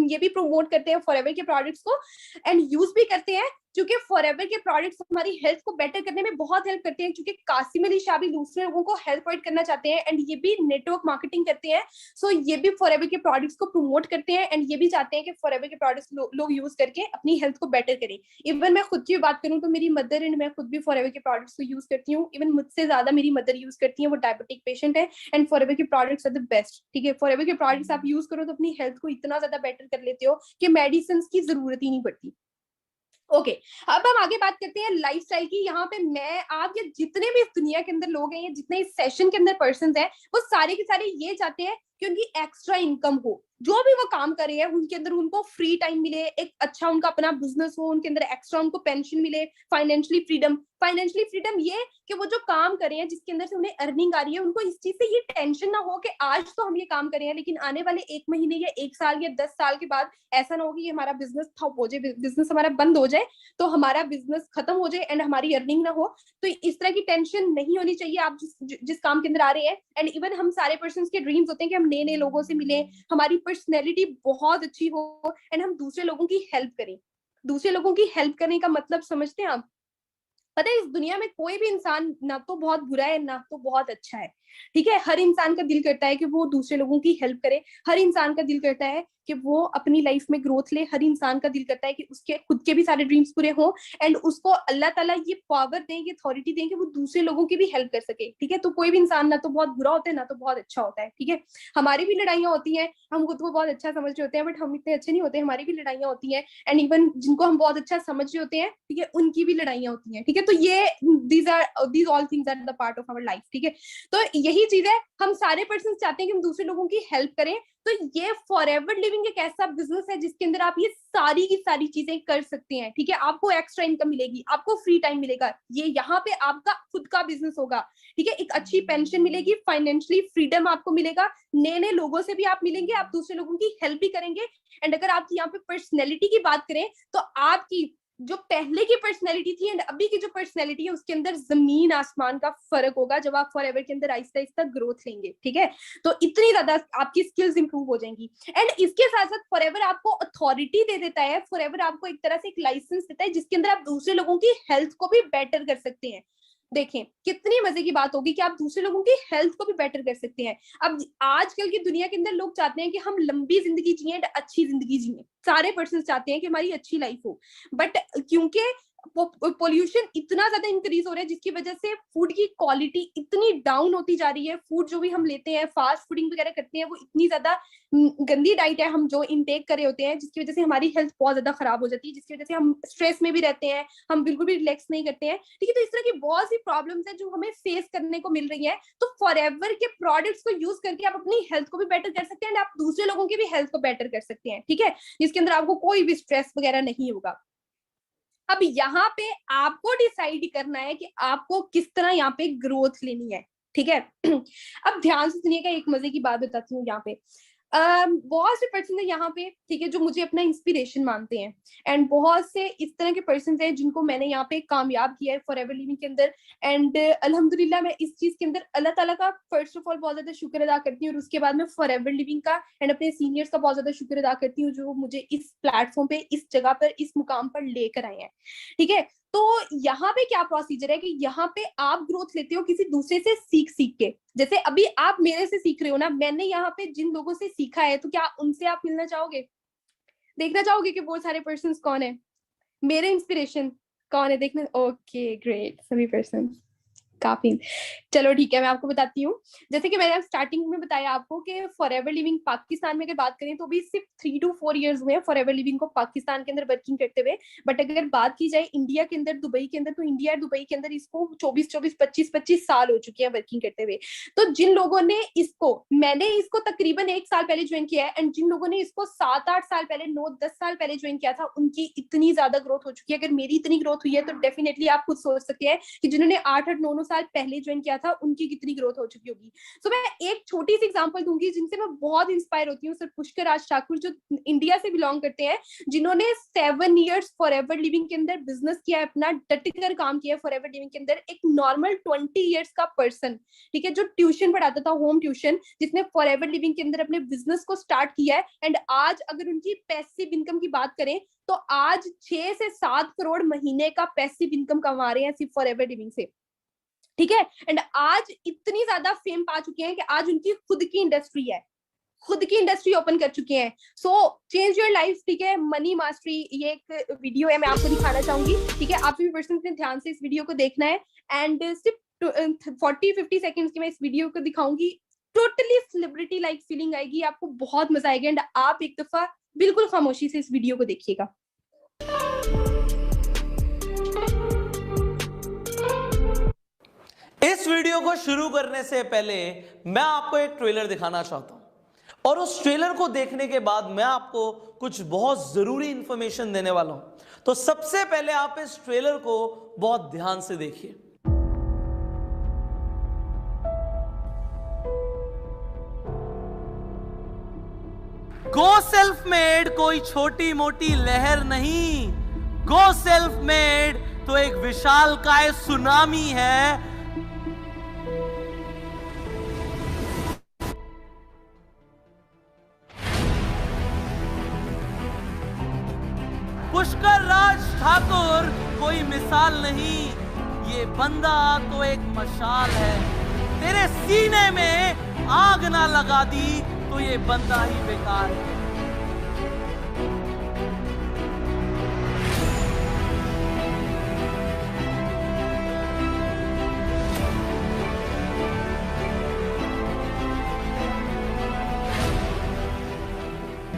ये भी प्रमोट करते हैं फॉरएवर के प्रोडक्ट्स को एंड यूज भी करते हैं, क्योंकि फॉरएवर के प्रोडक्ट्स हमारी हेल्थ को बेटर करने में बहुत हेल्प करते हैं। क्योंकि कासिम अली शाह भी दूसरे लोगों को हेल्प प्रोवाइड करना चाहते हैं एंड ये भी नेटवर्क मार्केटिंग करते हैं। सो ये भी फॉरएवर के प्रोडक्ट्स को प्रमोट करते हैं एंड ये भी चाहते हैं कि फॉरएवर के प्रोडक्ट्स लोग यूज करके अपनी हेल्थ को बेटर करें। इवन मैं खुद की बात करूं तो मेरी मदर एंड मैं खुद भी फॉरएवर के प्रोडक्ट्स को यूज करती हूँ। इवन मुझसे ज्यादा मेरी मदर यूज करती है, वो डायबिटिक पेशेंट है एंड फॉरएवर के प्रोडक्ट्स आर द बेस्ट, ठीक है। फॉरएवर के प्रोडक्ट्स आप यूज करो तो अपनी हेल्थ को इतना ज्यादा बेटर कर लेते हो कि मेडिसिन की जरूरत ही नहीं पड़ती। ओके अब हम आगे बात करते हैं लाइफस्टाइल की। यहाँ पे मैं आप या जितने भी इस दुनिया के अंदर लोग हैं या जितने इस सेशन के अंदर पर्सन हैं, वो सारे के सारे ये चाहते हैं कि उनकी एक्स्ट्रा इनकम हो। जो भी वो काम कर रहे हैं उनके अंदर उनको फ्री टाइम मिले, एक अच्छा उनका अपना बिजनेस हो, उनके अंदर एक्स्ट्रा उनको पेंशन मिले, फाइनेंशियली फ्रीडम ये कि वो जो काम कर रहे हैं जिसके अंदर से उन्हें अर्निंग आ रही है, उनको इस चीज से ये टेंशन ना हो कि आज तो हम ये काम कर रहे हैं लेकिन आने वाले 1 महीने या 1 साल या 10 साल के बाद ऐसा ना हो कि हमारा बिजनेस ठप हो जाए, बिजनेस हमारा बंद हो जाए, तो हमारा बिजनेस खत्म हो जाए एंड हमारी अर्निंग ना हो। तो इस तरह की टेंशन नहीं होनी चाहिए आप जिस काम के अंदर आ रहे हैं। एंड इवन हम सारे पर्सन के ड्रीम्स होते हैं कि हम नए नए लोगों से मिले, हमारी पर्सनैलिटी बहुत अच्छी हो एंड हम दूसरे लोगों की हेल्प करें। दूसरे लोगों की हेल्प करने का मतलब समझते हैं आप? पता है इस दुनिया में कोई भी इंसान ना तो बहुत बुरा है ना तो बहुत अच्छा है, ठीक है। हर इंसान का दिल करता है कि वो दूसरे लोगों की हेल्प करे, हर इंसान का दिल करता है कि वो अपनी लाइफ में ग्रोथ ले, हर इंसान का दिल करता है कि उसके खुद के भी सारे ड्रीम्स पूरे हों एंड उसको अल्लाह ताला ये पावर दें, ये अथॉरिटी दें कि वो दूसरे लोगों की भी हेल्प कर सके, ठीक है। तो कोई भी इंसान ना तो बहुत बुरा होता है ना तो बहुत अच्छा होता है, ठीक है। हमारी भी लड़ाइयाँ होती हैं, हम खुद को बहुत अच्छा समझ रहे होते हैं बट हम इतने अच्छे नहीं होते, हमारी भी लड़ाइयाँ होती हैं एंड इवन जिनको हम बहुत अच्छा समझ रहे होते हैं, ठीक है, उनकी भी लड़ाइयाँ होती हैं, ठीक है। तो ये these all things are the part of our life, ठीक है। तो यही चीज है, हम सारे पर्सन चाहते हैं कि हम दूसरे लोगों की हेल्प करें। तो ये फॉरएवर लिविंग एक ऐसा बिजनेस है जिसके अंदर आप ये सारी की सारी चीजें कर सकते हैं, ठीक है। आपको एक्स्ट्रा इनकम मिलेगी, आपको फ्री टाइम मिलेगा, ये यहाँ पे आपका खुद का बिजनेस होगा, ठीक है। एक अच्छी पेंशन मिलेगी, फाइनेंशियली फ्रीडम आपको मिलेगा, नए नए लोगों से भी आप मिलेंगे, आप दूसरे लोगों की हेल्प भी करेंगे। एंड अगर आपकी यहाँ पे पर्सनैलिटी की बात करें तो आपकी जो पहले की पर्सनैलिटी थी एंड अभी की जो पर्सनैलिटी है उसके अंदर जमीन आसमान का फर्क होगा जब आप फॉरएवर के अंदर आहिस्ता आहिस्ता ग्रोथ लेंगे, ठीक है। तो इतनी ज्यादा आपकी स्किल्स इंप्रूव हो जाएंगी। एंड इसके साथ साथ फॉरएवर आपको अथॉरिटी दे देता है, फॉरएवर आपको एक तरह से एक लाइसेंस देता है जिसके अंदर आप दूसरे लोगों की हेल्थ को भी बेटर कर सकते हैं। देखें कितनी मजे की बात होगी कि आप दूसरे लोगों की हेल्थ को भी बेटर कर सकते हैं। अब आजकल की दुनिया के अंदर लोग चाहते हैं कि हम लंबी जिंदगी जिए, अच्छी जिंदगी जिए, सारे पर्सन चाहते हैं कि हमारी अच्छी लाइफ हो। बट क्योंकि पोल्यूशन इतना ज्यादा इंक्रीज हो रहा है जिसकी वजह से फूड की क्वालिटी इतनी डाउन होती जा रही है, फूड जो भी हम लेते हैं, फास्ट फूडिंग वगैरह करते हैं, वो इतनी ज्यादा गंदी डाइट है हम जो इनटेक कर रहे होते हैं, जिसकी वजह से हमारी हेल्थ बहुत ज्यादा खराब हो जाती है, जिसकी वजह से हम स्ट्रेस में भी रहते हैं, हम बिल्कुल भी रिलैक्स नहीं करते हैं, ठीक है। तो इस तरह की बहुत सी प्रॉब्लम्स है जो हमें फेस करने को मिल रही है। तो फॉरएवर के प्रोडक्ट्स को यूज करके आप अपनी हेल्थ को भी बेटर कर सकते हैं एंड आप दूसरे लोगों की भी हेल्थ को बेटर कर सकते हैं, ठीक है, जिसके अंदर आपको कोई भी स्ट्रेस वगैरह नहीं होगा। अब यहाँ पे आपको डिसाइड करना है कि आपको किस तरह यहाँ पे ग्रोथ लेनी है, ठीक है। अब ध्यान से सुनिएगा, एक मजे की बात बताती हूँ यहाँ पे। बहुत से पर्सन है यहाँ पे, ठीक है, जो मुझे अपना इंस्पिरेशन मानते हैं एंड बहुत से इस तरह के पर्सन हैं जिनको मैंने यहाँ पे कामयाब किया है फॉरएवर लिविंग के अंदर। एंड अल्हम्दुलिल्लाह मैं इस चीज के अंदर अल्लाह ताला का फर्स्ट ऑफ ऑल बहुत ज्यादा शुक्र अदा करती हूँ और उसके बाद में फॉरएवर लिविंग का एंड अपने सीनियर्स का बहुत ज्यादा शुक्र अदा करती हूँ जो मुझे इस प्लेटफॉर्म पे, इस जगह पर, इस मुकाम पर लेकर आए हैं, ठीक है। तो यहाँ पे क्या प्रोसीजर है कि यहाँ पे आप ग्रोथ लेते हो किसी दूसरे से सीख सीख के। जैसे अभी आप मेरे से सीख रहे हो ना, मैंने यहाँ पे जिन लोगों से सीखा है तो क्या उनसे आप मिलना चाहोगे, देखना चाहोगे कि वो सारे पर्सन कौन है, मेरे इंस्पिरेशन कौन है देखना? ओके ग्रेट, सभी पर्सन काफी। चलो ठीक है, मैं आपको बताती हूँ। जैसे कि मैंने स्टार्टिंग में बताया आपको कि फॉरएवर लिविंग पाकिस्तान में अगर बात करें तो भी सिर्फ 3 to 4 इयर्स हुए हैं फॉरएवर लिविंग को पाकिस्तान के अंदर वर्किंग करते हुए। बट अगर बात की जाए इंडिया के अंदर, दुबई के अंदर, तो इंडिया और दुबई के अंदर इसको 24-25 साल हो चुके हैं वर्किंग करते हुए। तो जिन लोगों ने इसको, मैंने इसको तकरीबन 1 साल पहले ज्वाइन किया है एंड जिन लोगों ने इसको 7-8 साल पहले, 9-10 साल पहले ज्वाइन किया था, उनकी इतनी ज्यादा ग्रोथ हो चुकी है। अगर मेरी इतनी ग्रोथ हुई है तो डेफिनेटली आप खुद सोच सकते हैं कि जिन्होंने 8-8 9-9 साल पहले ज्वाइन किया था उनकी कितनी ग्रोथ हो चुकी होगी। तो मैं एक छोटी सी एग्जांपल दूंगी जिनसे मैं बहुत इंस्पायर होती हूँ, सर पुष्कर राज ठाकुर जो इंडिया से बिलोंग करते हैं, जिन्होंने 7 years फॉरएवर लिविंग के अंदर बिजनेस किया है, अपना डटकर काम किया है फॉरएवर लिविंग के अंदर। एक नॉर्मल 20 years का पर्सन, ठीक है, जो ट्यूशन पढ़ाता था, होम ट्यूशन, जिसने फॉरएवर लिविंग के अंदर अपने बिजनेस को स्टार्ट किया है, एंड आज अगर उनकी पैसिव इनकम की बात करें तो आज 6 से 7 करोड़ महीने का पैसिव इनकम कमा रहे हैं सिर्फ फॉरएवर लिविंग से, ठीक है। एंड आज इतनी ज्यादा फेम पा चुके हैं कि आज उनकी खुद की इंडस्ट्री है, खुद की इंडस्ट्री ओपन कर चुके हैं। सो चेंज योर लाइफ, ठीक है, मनी मास्टरी, ये एक वीडियो है, मैं आपको दिखाना चाहूंगी, ठीक है। आप भी पर्सन ध्यान से इस वीडियो को देखना है, एंड सिर्फ 40-50 सेकेंड्स की मैं इस वीडियो को दिखाऊंगी। टोटली सेलिब्रिटी लाइक फीलिंग आएगी, आपको बहुत मजा आएगा, एंड आप एक दफा बिल्कुल खामोशी से इस वीडियो को देखिएगा। इस वीडियो को शुरू करने से पहले मैं आपको एक ट्रेलर दिखाना चाहता हूं, और उस ट्रेलर को देखने के बाद मैं आपको कुछ बहुत जरूरी इंफॉर्मेशन देने वाला हूं। तो सबसे पहले आप इस ट्रेलर को बहुत ध्यान से देखिए। गो सेल्फ मेड कोई छोटी मोटी लहर नहीं, गो सेल्फ मेड तो एक विशालकाय सुनामी है। पुष्कर राज ठाकुर कोई मिसाल नहीं, ये बंदा तो एक मशाल है। तेरे सीने में आग ना लगा दी तो ये बंदा ही बेकार है।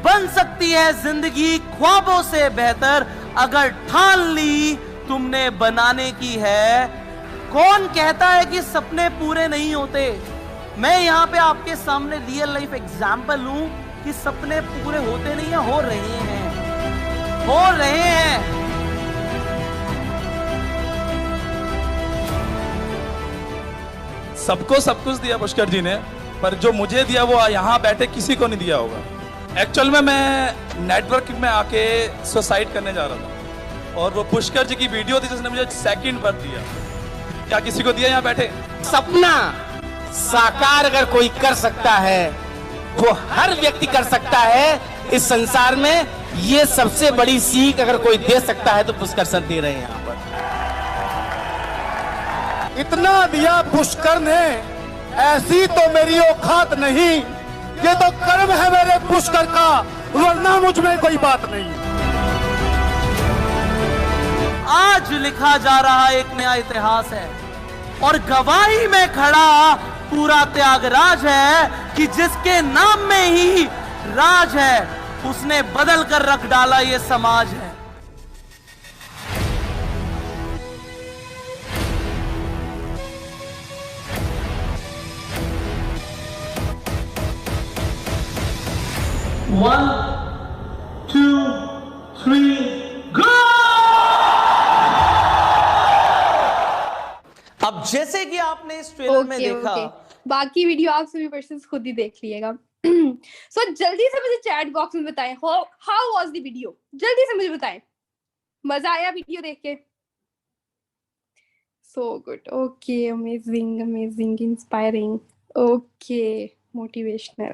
बन सकती है जिंदगी ख्वाबों से बेहतर अगर ठान ली तुमने बनाने की है। कौन कहता है कि सपने पूरे नहीं होते? मैं यहां पे आपके सामने रियल लाइफ एग्जाम्पल हूं कि सपने पूरे होते नहीं है, हो रहे हैं, हो रहे हैं। सबको सब कुछ दिया पुष्कर जी ने, पर जो मुझे दिया वो यहां बैठे किसी को नहीं दिया होगा। एक्चुअल में मैं नेटवर्क में आके सुसाइड करने जा रहा था, और वो पुष्कर जी की वीडियो थी जिसने मुझे सेकंड पर दिया। क्या किसी को दिया यहाँ बैठे? सपना साकार अगर कोई कर सकता है वो हर व्यक्ति कर सकता है इस संसार में। ये सबसे बड़ी सीख अगर कोई दे सकता है तो पुष्कर सर दे रहे हैं यहाँ पर। इतना दिया पुष्कर ने, ऐसी तो मेरी औकात नहीं, ये तो कर्म है मेरे पुष्कर का, वरना मुझ में कोई बात नहीं। आज लिखा जा रहा एक नया इतिहास है, और गवाही में खड़ा पूरा त्यागराज है कि जिसके नाम में ही राज है, उसने बदल कर रख डाला ये समाज है। One, 2, 3, go! अब जैसे कि आपने इस ट्रेलर में देखा, बाकी वीडियो आप सभी पर्सन्स खुद ही देख लिएगा। सो जल्दी से मुझे चैट बॉक्स में बताएं हाउ वाज द वीडियो, जल्दी से मुझे बताएं, मजा आया वीडियो देख के? So good, okay, amazing amazing, inspiring, okay, motivational.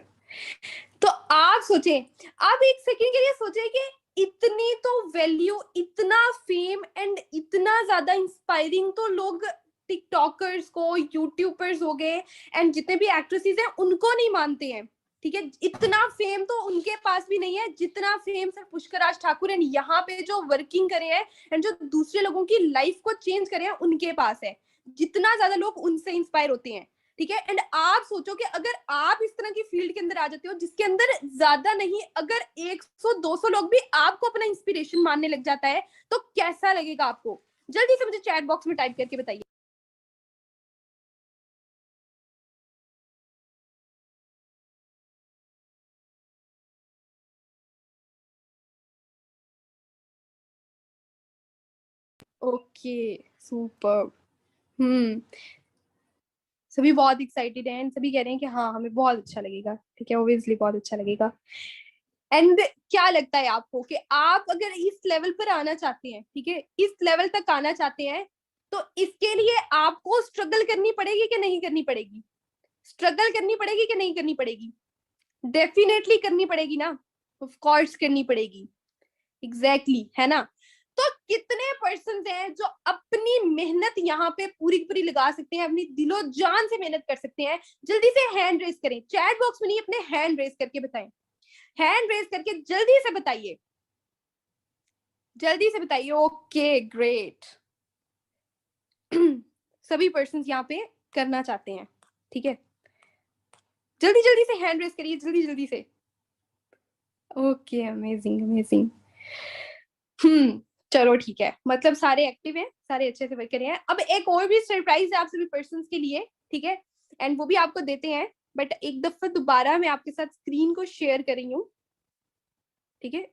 तो आप सोचें, आप एक सेकंड के लिए सोचें कि इतनी तो वैल्यू, इतना फेम एंड इतना ज्यादा इंस्पायरिंग तो लोग टिकटॉकर्स को, यूट्यूबर्स हो गए एंड जितने भी एक्ट्रेसेस हैं उनको नहीं मानते हैं, ठीक है। इतना फेम तो उनके पास भी नहीं है जितना fame sir Pushkar Raj Thakur and यहाँ पे जो वर्किंग करे हैं एंड जो दूसरे लोगों की लाइफ को चेंज करे हैं उनके पास है। जितना ज्यादा लोग उनसे इंस्पायर होते हैं, ठीक है। एंड आप सोचो कि अगर आप इस तरह की फील्ड के अंदर आ जाते हो जिसके अंदर ज्यादा नहीं, अगर 100-200 लोग भी आपको अपना इंस्पिरेशन मानने लग जाता है तो कैसा लगेगा आपको? जल्दी से मुझे चैट बॉक्स में टाइप करके बताइए। Okay, super. सभी बहुत एक्साइटेड हैं, सभी कह रहे हैं कि हाँ हमें बहुत अच्छा लगेगा, ठीक है, ऑब्वियसली बहुत अच्छा लगेगा। एंड क्या लगता है आपको कि आप अगर इस लेवल पर आना चाहते हैं, ठीक है, इस लेवल तक आना चाहते हैं, तो इसके लिए आपको स्ट्रगल करनी पड़ेगी कि नहीं करनी पड़ेगी? स्ट्रगल करनी पड़ेगी कि नहीं करनी पड़ेगी? डेफिनेटली करनी पड़ेगी ना, ऑफ कोर्स करनी पड़ेगी, एग्जैक्टली, है ना? तो कितने पर्सन हैं जो अपनी मेहनत यहाँ पे पूरी पूरी लगा सकते हैं, अपनी दिलो जान से मेहनत कर सकते हैं? जल्दी से हैंड रेज करें, चैट बॉक्स में नहीं, अपने हैंड रेज करके बताएं, हैंड रेज करके जल्दी से बताइए, जल्दी से बताइए। ओके ग्रेट, सभी पर्सन यहाँ पे करना चाहते हैं, ठीक है, जल्दी जल्दी से हैंड रेज करिए, जल्दी जल्दी से। Okay amazing amazing. चलो ठीक है, मतलब सारे एक्टिव हैं, सारे अच्छे से वर्क कर रहे हैं। अब एक और भी सरप्राइज है आप सभी पर्सन के लिए, ठीक है, एंड वो भी आपको देते हैं, बट एक दफा दोबारा मैं आपके साथ स्क्रीन को शेयर कर रही हूँ, ठीक है।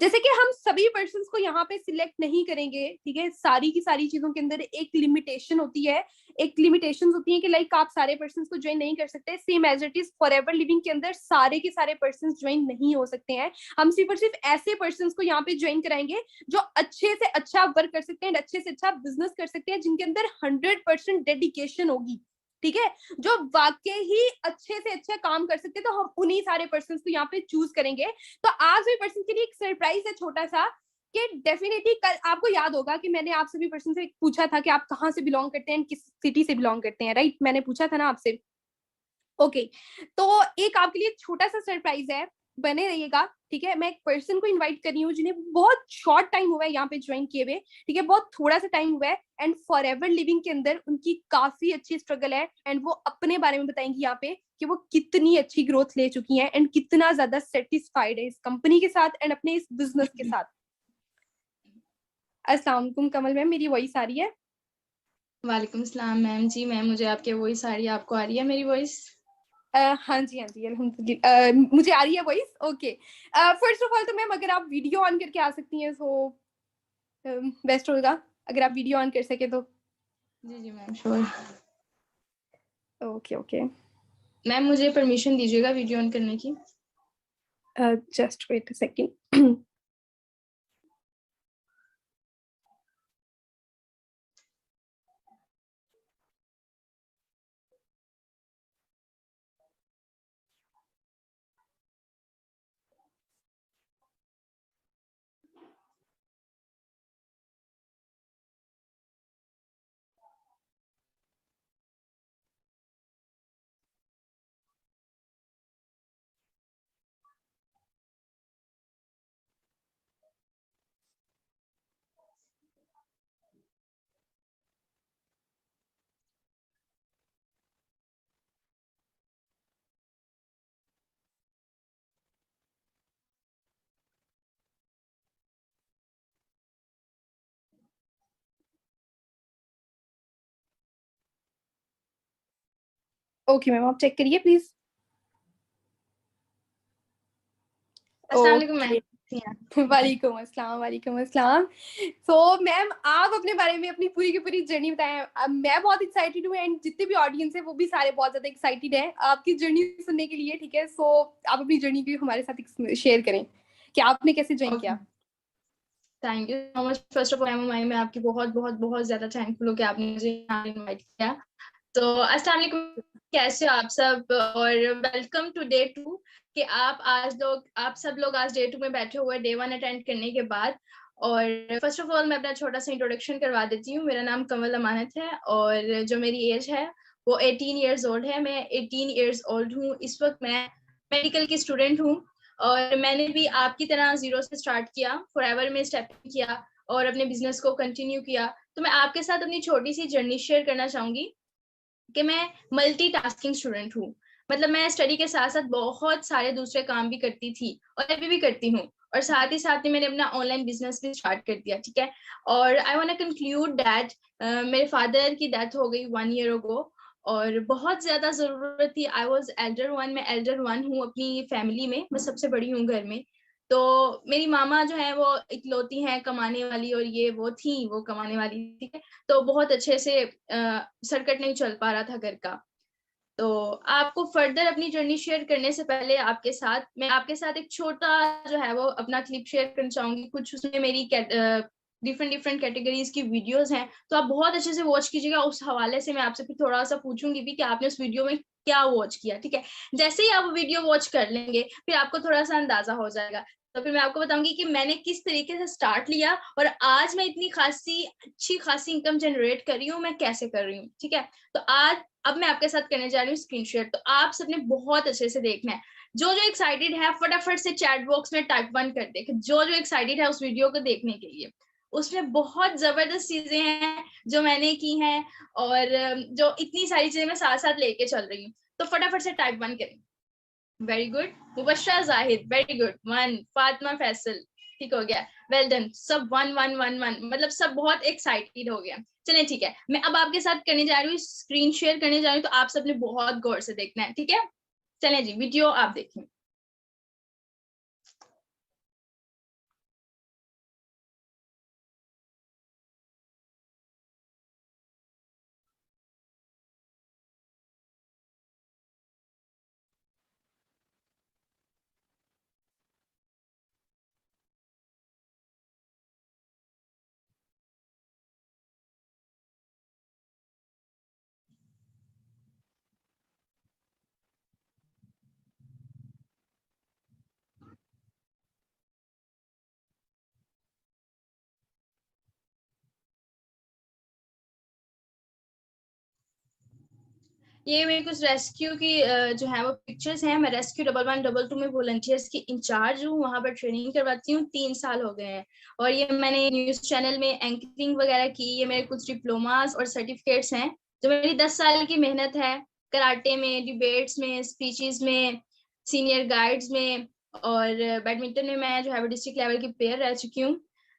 जैसे कि हम सभी पर्सन्स को यहाँ पे सिलेक्ट नहीं करेंगे, ठीक है, सारी की सारी चीजों के अंदर एक लिमिटेशन होती है, एक लिमिटेशंस होती है कि लाइक आप सारे पर्सन्स को ज्वाइन नहीं कर सकते। Same as it is Forever Living के अंदर सारे के सारे पर्सन्स ज्वाइन नहीं हो सकते हैं। हम सिर्फ और सिर्फ ऐसे पर्सन्स को यहाँ पे ज्वाइन कराएंगे जो अच्छे से अच्छा वर्क कर सकते हैं, अच्छे से अच्छा बिजनेस कर सकते हैं, जिनके अंदर 100% डेडिकेशन होगी, ठीक है, जो वाकई ही अच्छे से अच्छा काम कर सकते हैं। तो हम उन्हीं सारे पर्सन्स को यहाँ पे चूज करेंगे। तो आज भी पर्सन के लिए एक सरप्राइज है छोटा सा, कि डेफिनेटली कल आपको याद होगा कि मैंने आप सभी पर्सन से पूछा था कि आप कहाँ से बिलोंग करते हैं, किस सिटी से बिलोंग करते हैं, राइट? मैंने पूछा था ना आपसे। ओके, तो एक आपके लिए छोटा सा सरप्राइज है, बने रहिएगा, ठीक है। मैं एक पर्सन को इनवाइट कर रही हूँ जिन्हें बहुत शॉर्ट टाइम हुआ है यहाँ पे ज्वाइन किए हुए, ठीक है, बहुत थोड़ा सा टाइम हुआ है, एंड फॉरएवर लिविंग के अंदर उनकी काफी अच्छी स्ट्रगल है, एंड वो अपने बारे में बताएंगी यहाँ पे कि वो कितनी अच्छी ग्रोथ ले चुकी हैं एंड कितना ज्यादा सेटिस्फाइड है इस कंपनी के साथ एंड अपने इस बिजनेस के साथ। अस्सलाम वालेकुम कमल मैम, मेरी वॉइस आ रही है? वालेकुम सलाम मैम जी। मैम मुझे आपकी वॉइस आ रही है, आपको आ रही है मेरी वॉइस? हाँ जी अल्हम्दुलिल्लाह, मुझे आ रही है voice. Okay, first of all तो मैम अगर आप वीडियो ऑन करके आ सकती हैं तो बेस्ट होगा, अगर आप वीडियो ऑन कर सके तो। जी जी ma'am sure. Okay okay ma'am मुझे परमिशन दीजिएगा वीडियो ऑन करने की। Just wait a second. Okay ma'am आप चेक करिए प्लीज। अस्सलाम वालेकुम मैम। वालेकुम अस्सलाम, वालेकुम अस्सलाम। सो मैम आप अपने बारे में अपनी पूरी की पूरी जर्नी बताएं। मैं बहुत एक्साइटेड हूँ एंड जितने भी ऑडियंस है वो भी सारे बहुत ज्यादा एक्साइटेड हैं आपकी जर्नी सुनने के लिए, ठीक है। सो आप अपनी जर्नी भी हमारे साथ शेयर करें कि आपने कैसे ज्वाइन किया। Thank you so much. First of all ma'am मैं आपकी बहुत बहुत बहुत ज्यादा थैंकफुल हूँ कि आपने मुझे यहाँ इनवाइट किया। तो अस्सलाम वालेकुम, कैसे हो आप सब, और वेलकम टू डे 2 कि आप सब लोग आज डे 2 में बैठे हुए डे 1 अटेंड करने के बाद। और फर्स्ट ऑफ ऑल मैं अपना छोटा सा इंट्रोडक्शन करवा देती हूँ। मेरा नाम कमल अमानत है और जो मेरी एज है वो 18 ईयर्स ओल्ड है। मैं 18 ईयर्स ओल्ड हूँ इस वक्त। मैं मेडिकल की स्टूडेंट हूँ और मैंने भी आपकी तरह जीरो से स्टार्ट किया, फॉरएवर में स्टेप किया और अपने बिजनेस को कंटिन्यू किया। तो मैं आपके साथ अपनी छोटी सी जर्नी शेयर करना चाहूंगी कि मैं मल्टीटास्किंग स्टूडेंट हूँ। मतलब मैं स्टडी के साथ साथ बहुत सारे दूसरे काम भी करती थी और अभी भी करती हूँ, और साथ ही साथ में मैंने अपना ऑनलाइन बिजनेस भी स्टार्ट कर दिया, ठीक है। और I want to conclude that मेरे फादर की डेथ हो गई 1 ईयर अगो और बहुत ज्यादा जरूरत थी। आई वाज एल्डर वन, मैं एल्डर वन हूँ अपनी फैमिली में, मैं सबसे बड़ी हूँ घर में। तो मेरी मामा जो है वो इकलौती हैं कमाने वाली, और ये वो कमाने वाली, ठीक है। तो बहुत अच्छे से सर्किट नहीं चल पा रहा था घर का। तो आपको फर्दर अपनी जर्नी शेयर करने से पहले मैं आपके साथ एक छोटा जो है वो अपना क्लिप शेयर करना चाहूंगी। कुछ उसमें मेरी डिफरेंट कैटेगरीज की वीडियोस हैं, तो आप बहुत अच्छे से वॉच कीजिएगा। उस हवाले से मैं आपसे फिर थोड़ा सा पूछूंगी भी कि आपने उस वीडियो में क्या वॉच किया, ठीक है। जैसे ही आप वीडियो वॉच कर लेंगे फिर आपको थोड़ा सा अंदाजा हो जाएगा। तो फिर मैं आपको बताऊंगी कि मैंने किस तरीके से स्टार्ट लिया और आज मैं इतनी अच्छी खासी इनकम जनरेट कर रही हूँ, मैं कैसे कर रही हूँ, ठीक है। तो अब मैं आपके साथ करने जा रही हूँ स्क्रीन शेयर। तो आप सबने बहुत अच्छे से देखना है। जो एक्साइटेड है फटाफट से चैट बॉक्स में टाइप 1 कर दे, जो एक्साइटेड है उस वीडियो को देखने के लिए। उसमें बहुत जबरदस्त चीजें हैं जो मैंने की हैं, और जो इतनी सारी चीजें मैं साथ साथ लेके चल रही हूँ। तो फटाफट से टाइप 1 करें। Very good. Mubashra Zahid, very good. 1। Fatima Faisal, ठीक हो गया, वेल डन। सब 1 1 1 1, मतलब सब बहुत एक्साइटेड हो गया। चलिए ठीक है, मैं अब आपके साथ करने जा रही हूँ, स्क्रीन शेयर करने जा रही हूँ, तो आप सबने बहुत गौर से देखना है, ठीक है। चलिए जी, वीडियो आप देखें। ये मेरे कुछ रेस्क्यू की जो है वो पिक्चर्स हैं। मैं रेस्क्यू 112 में वॉलंटियर्स की इंचार्ज हूँ, वहां पर ट्रेनिंग करवाती हूँ। 3 साल हो गए हैं, और ये मैंने न्यूज चैनल में एंकरिंग वगैरह की। ये मेरे कुछ डिप्लोमास और सर्टिफिकेट्स हैं जो मेरी 10 साल की मेहनत है। कराटे में, डिबेट्स में, स्पीचेस में, सीनियर गाइड्स में, और बैडमिंटन में मैं जो है वो डिस्ट्रिक्ट लेवल की प्लेयर रह चुकी हूँ।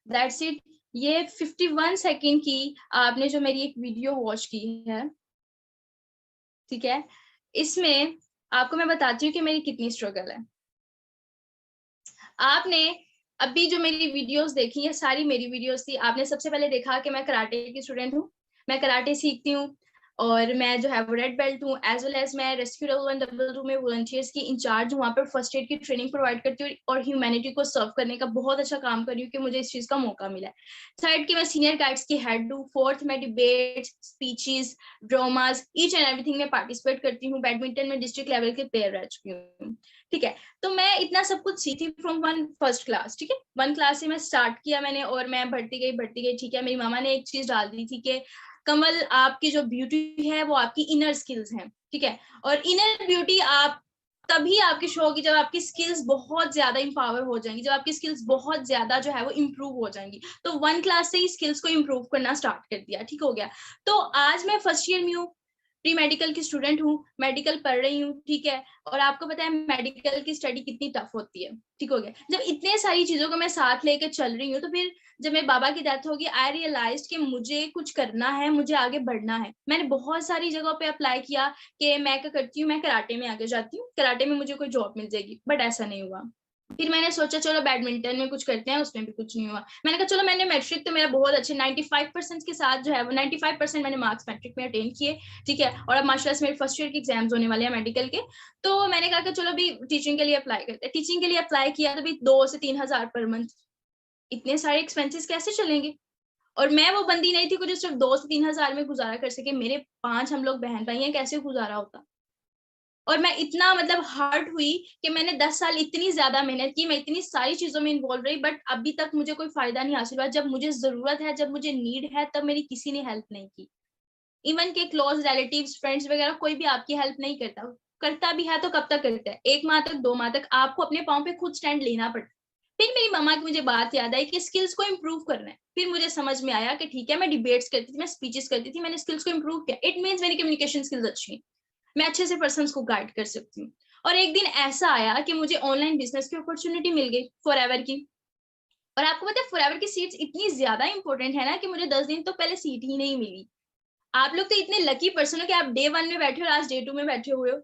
That's it. ये 51 सेकेंड की आपने जो मेरी एक वीडियो वॉच की है, ठीक है, इसमें आपको मैं बताती हूँ कि मेरी कितनी स्ट्रगल है। आपने अभी जो मेरी वीडियोस देखी है, सारी मेरी वीडियोस थी। आपने सबसे पहले देखा कि मैं कराटे की स्टूडेंट हूँ, मैं कराटे सीखती हूँ, और मैं जो है वो रेड बेल्ट हूँ। एज वेल एज मैं रेस्क्यू 112 में वॉलंटियर्स की इंचार्ज हूँ, वहाँ पर फर्स्ट एड की ट्रेनिंग प्रोवाइड करती हूँ और ह्यूमैनिटी को सर्व करने का बहुत अच्छा काम कर रही हूँ कि मुझे इस चीज का मौका मिला है। थर्ड की मैं सीनियर गाइड्स की हेड हूँ। फोर्थ मैं debates, speeches, dramas, each and everything में पार्टिसिपेट करती हूँ। बैडमिंटन में डिस्ट्रिक्ट लेवल के प्लेयर रह चुकी हूँ, ठीक है। तो मैं इतना सब कुछ सीखी फ्रॉम फर्स्ट क्लास, ठीक है। 1 क्लास से मैं स्टार्ट किया मैंने, और मैं बढ़ती गई, ठीक है। मेरी मामा ने एक चीज डाल दी थी कि कमल, आपकी जो ब्यूटी है वो आपकी इनर स्किल्स हैं, ठीक है। और इनर ब्यूटी आप तभी आपकी शो होगी जब आपकी स्किल्स बहुत ज्यादा इंपावर हो जाएंगी, जब आपकी स्किल्स बहुत ज्यादा जो है वो इम्प्रूव हो जाएंगी। तो 1 क्लास से ही स्किल्स को इम्प्रूव करना स्टार्ट कर दिया, ठीक हो गया। तो आज मैं फर्स्ट ईयर में हूँ, प्री मेडिकल की स्टूडेंट हूँ, मेडिकल पढ़ रही हूँ, ठीक है। और आपको पता है मेडिकल की स्टडी कितनी टफ होती है, ठीक हो गया। जब इतने सारी चीजों को मैं साथ लेके चल रही हूँ, तो फिर जब मेरे बाबा की डेथ होगी, आई रियलाइज कि मुझे कुछ करना है, मुझे आगे बढ़ना है। मैंने बहुत सारी जगहों पे अप्लाई किया कि मैं क्या करती हूँ, मैं कराटे में आगे जाती हूँ, कराटे में मुझे कोई जॉब मिल जाएगी, बट ऐसा नहीं हुआ। फिर मैंने सोचा चलो बैडमिंटन में कुछ करते हैं, उसमें भी कुछ नहीं हुआ। मैंने कहा चलो, मैंने मैट्रिक तो मेरा बहुत अच्छे 95% के साथ जो है वो 95% मैंने मार्क्स मैट्रिक में अटेन किए, ठीक है। और अब माशाल्लाह से मेरे फर्स्ट ईयर के एग्जाम्स होने वाले हैं मेडिकल के। तो मैंने कहा कि चलो भी टीचिंग के लिए अप्लाई करते हैं। टीचिंग के लिए अप्लाई किया तो भी 2 से 3 हजार पर मंथ, इतने सारे एक्सपेंसेस कैसे चलेंगे। और मैं वो बंदी नहीं थी जो सिर्फ 2 से 3 हजार में गुजारा कर सके। मेरे 5 हम लोग बहन भाई हैं, कैसे गुजारा होता। और मैं इतना मतलब हर्ट हुई कि मैंने 10 साल इतनी ज्यादा मेहनत की, मैं इतनी सारी चीजों में इन्वॉल्व रही, बट अभी तक मुझे कोई फायदा नहीं हासिल हुआ। जब मुझे जरूरत है, जब मुझे नीड है, तब मेरी किसी ने हेल्प नहीं की। इवन के क्लोज रिलेटिव्स, फ्रेंड्स वगैरह, कोई भी आपकी हेल्प नहीं करता। करता भी है तो कब तक करता है, 1 माह तक, 2 माह तक। आपको अपने पाँव पे खुद स्टैंड लेना पड़ता। फिर मेरी मम्मा की मुझे बात याद आई कि स्किल्स को इम्प्रूव करना है। फिर मुझे समझ में आया कि ठीक है, मैं डिबेट्स करती थी, मैं स्पीचेस करती थी, मैंने स्किल्स को इम्प्रूव किया। इट मीन्स मेरी कम्युनिकेशन स्किल्स अच्छी है, मैं अच्छे से पर्सन्स को गाइड कर सकती हूँ। और एक दिन ऐसा आया कि मुझे ऑनलाइन बिजनेस की अपॉर्चुनिटी मिल गई फॉरएवर की। और आपको पता है फॉरएवर की सीट्स इतनी ज्यादा इंपॉर्टेंट है ना कि मुझे 10 दिन तो पहले सीट ही नहीं मिली। आप लोग तो इतने लकी पर्सन हो कि आप डे 1 में बैठे हो और आज डे 2 में बैठे हुए हो।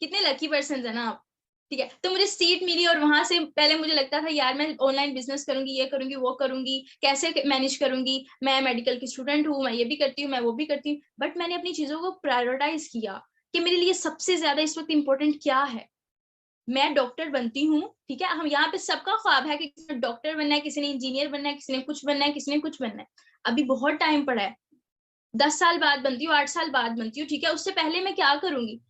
कितने लकी पर्सन है ना आप। ठीक है। तो मुझे सीट मिली और वहां से पहले मुझे लगता था यार मैं ऑनलाइन बिजनेस करूंगी, ये करूंगी, वो करूंगी, कैसे मैनेज करूंगी, मैं मेडिकल की स्टूडेंट हूँ, मैं ये भी करती हूँ, मैं वो भी करती हूँ। बट मैंने अपनी चीजों को प्रायोरिटाइज किया कि मेरे लिए सबसे ज्यादा इस वक्त इम्पोर्टेंट क्या है। मैं डॉक्टर बनती हूँ, ठीक है, हम यहाँ पे सबका ख्वाब है कि किसी ने डॉक्टर बनना है, किसी ने इंजीनियर बनना है, किसी ने कुछ बनना है, किसी ने कुछ बनना है। अभी बहुत टाइम पड़ा है, 10 साल बाद बनती हूँ, 8 साल बाद बनती हूँ, ठीक है। उससे पहले मैं क्या करूंगी,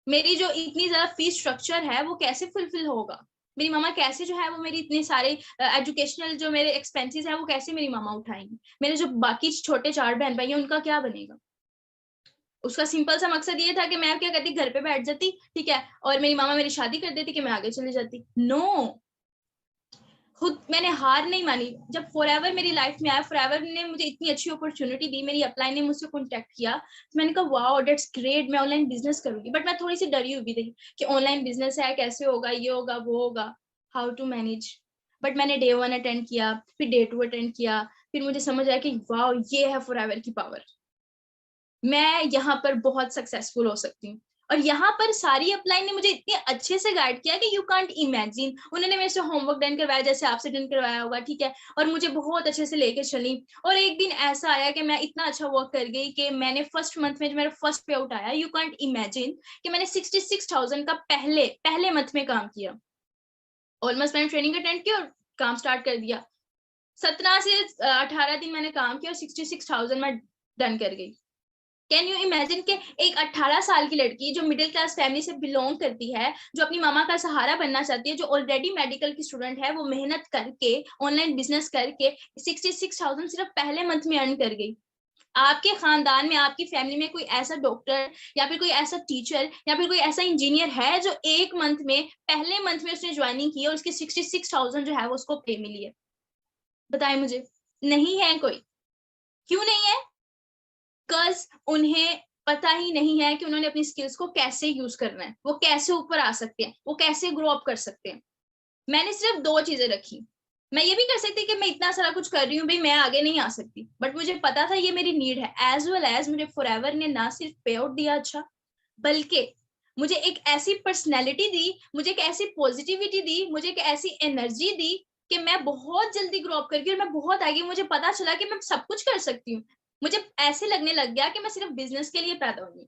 मेरी जो इतनी ज्यादा फीस स्ट्रक्चर है वो कैसे फुलफिल होगा, मेरी मामा कैसे जो है वो मेरी इतने सारे एजुकेशनल जो मेरे एक्सपेंसेस है वो कैसे मेरी मामा उठाएंगी, मेरे जो बाकी छोटे 4 बहन भाई हैं उनका क्या बनेगा। उसका सिंपल सा मकसद ये था कि मैं क्या करती, घर पे बैठ जाती, ठीक है, और मेरी मामा मेरी शादी कर देती कि मैं आगे चली जाती। नो, खुद मैंने हार नहीं मानी। जब फॉरएवर मेरी लाइफ में आया, फॉरएवर ने मुझे इतनी अच्छी अपॉर्चुनिटी दी, मेरी अपलाइन ने मुझसे कांटेक्ट किया, तो मैंने कहा वाओ दैट्स ग्रेट, मैं ऑनलाइन बिजनेस करूंगी। बट मैं थोड़ी सी डरी हुई थी कि ऑनलाइन बिजनेस है, कैसे होगा, ये होगा, वो होगा, हाउ टू मैनेज। बट मैंने डे 1 अटेंड किया, फिर डे 2 अटेंड किया, फिर मुझे समझ आया कि वाओ ये है फॉरएवर की पावर, मैं यहाँ पर बहुत सक्सेसफुल हो सकती हूँ। और यहाँ पर सारी अपलाइन ने मुझे इतने अच्छे से गाइड किया कि यू कांट इमेजिन। उन्होंने मेरे से होमवर्क डन करवाया जैसे आपसे डन करवाया होगा, ठीक है, और मुझे बहुत अच्छे से लेके चली। और एक दिन ऐसा आया कि मैं इतना अच्छा वर्क कर गई कि मैंने फर्स्ट मंथ में जो मेरा फर्स्ट पे आउट आया, यू कांट इमेजिन कि मैंने 66,000 का पहले मंथ में काम किया। ऑलमोस्ट मैंने ट्रेनिंग अटेंड की और काम स्टार्ट कर दिया। 17 से 18 दिन मैंने काम किया और 66,000 में डन कर गई। कैन यू इमेजिन कि एक 18 साल की लड़की जो मिडिल क्लास फैमिली से बिलोंग करती है, जो अपनी मामा का सहारा बनना चाहती है, जो ऑलरेडी मेडिकल की स्टूडेंट है, वो मेहनत करके ऑनलाइन बिजनेस करके 66,000 सिर्फ पहले मंथ में अर्न कर गई। आपके खानदान में, आपकी फैमिली में कोई ऐसा डॉक्टर या फिर कोई ऐसा टीचर या फिर कोई ऐसा इंजीनियर है जो एक मंथ में, पहले मंथ में उसने ज्वाइनिंग की और उसकी 66,000 जो है वो उसको पे मिली है? बताएं मुझे, नहीं है कोई। क्यों नहीं है? बिकॉज उन्हें पता ही नहीं है कि उन्होंने अपनी स्किल्स को कैसे यूज करना है, वो कैसे ऊपर आ सकते हैं, वो कैसे ग्रो अप कर सकते हैं। मैंने सिर्फ 2 चीजें रखी। मैं ये भी कर सकती कि मैं इतना सारा कुछ कर रही हूँ भाई, मैं आगे नहीं आ सकती, बट मुझे पता था ये मेरी नीड है। एज वेल एज मुझे फॉरएवर ने ना सिर्फ पे आउट दिया अच्छा, बल्कि मुझे एक ऐसी पर्सनैलिटी दी, मुझे एक ऐसी पॉजिटिविटी दी, मुझे एक ऐसी एनर्जी दी कि मैं बहुत जल्दी ग्रो अप करके और मैं बहुत आगे, मुझे पता चला कि मैं सब कुछ कर सकती हूँ। मुझे ऐसे लगने लग गया कि मैं सिर्फ बिजनेस के लिए पैदा हुई।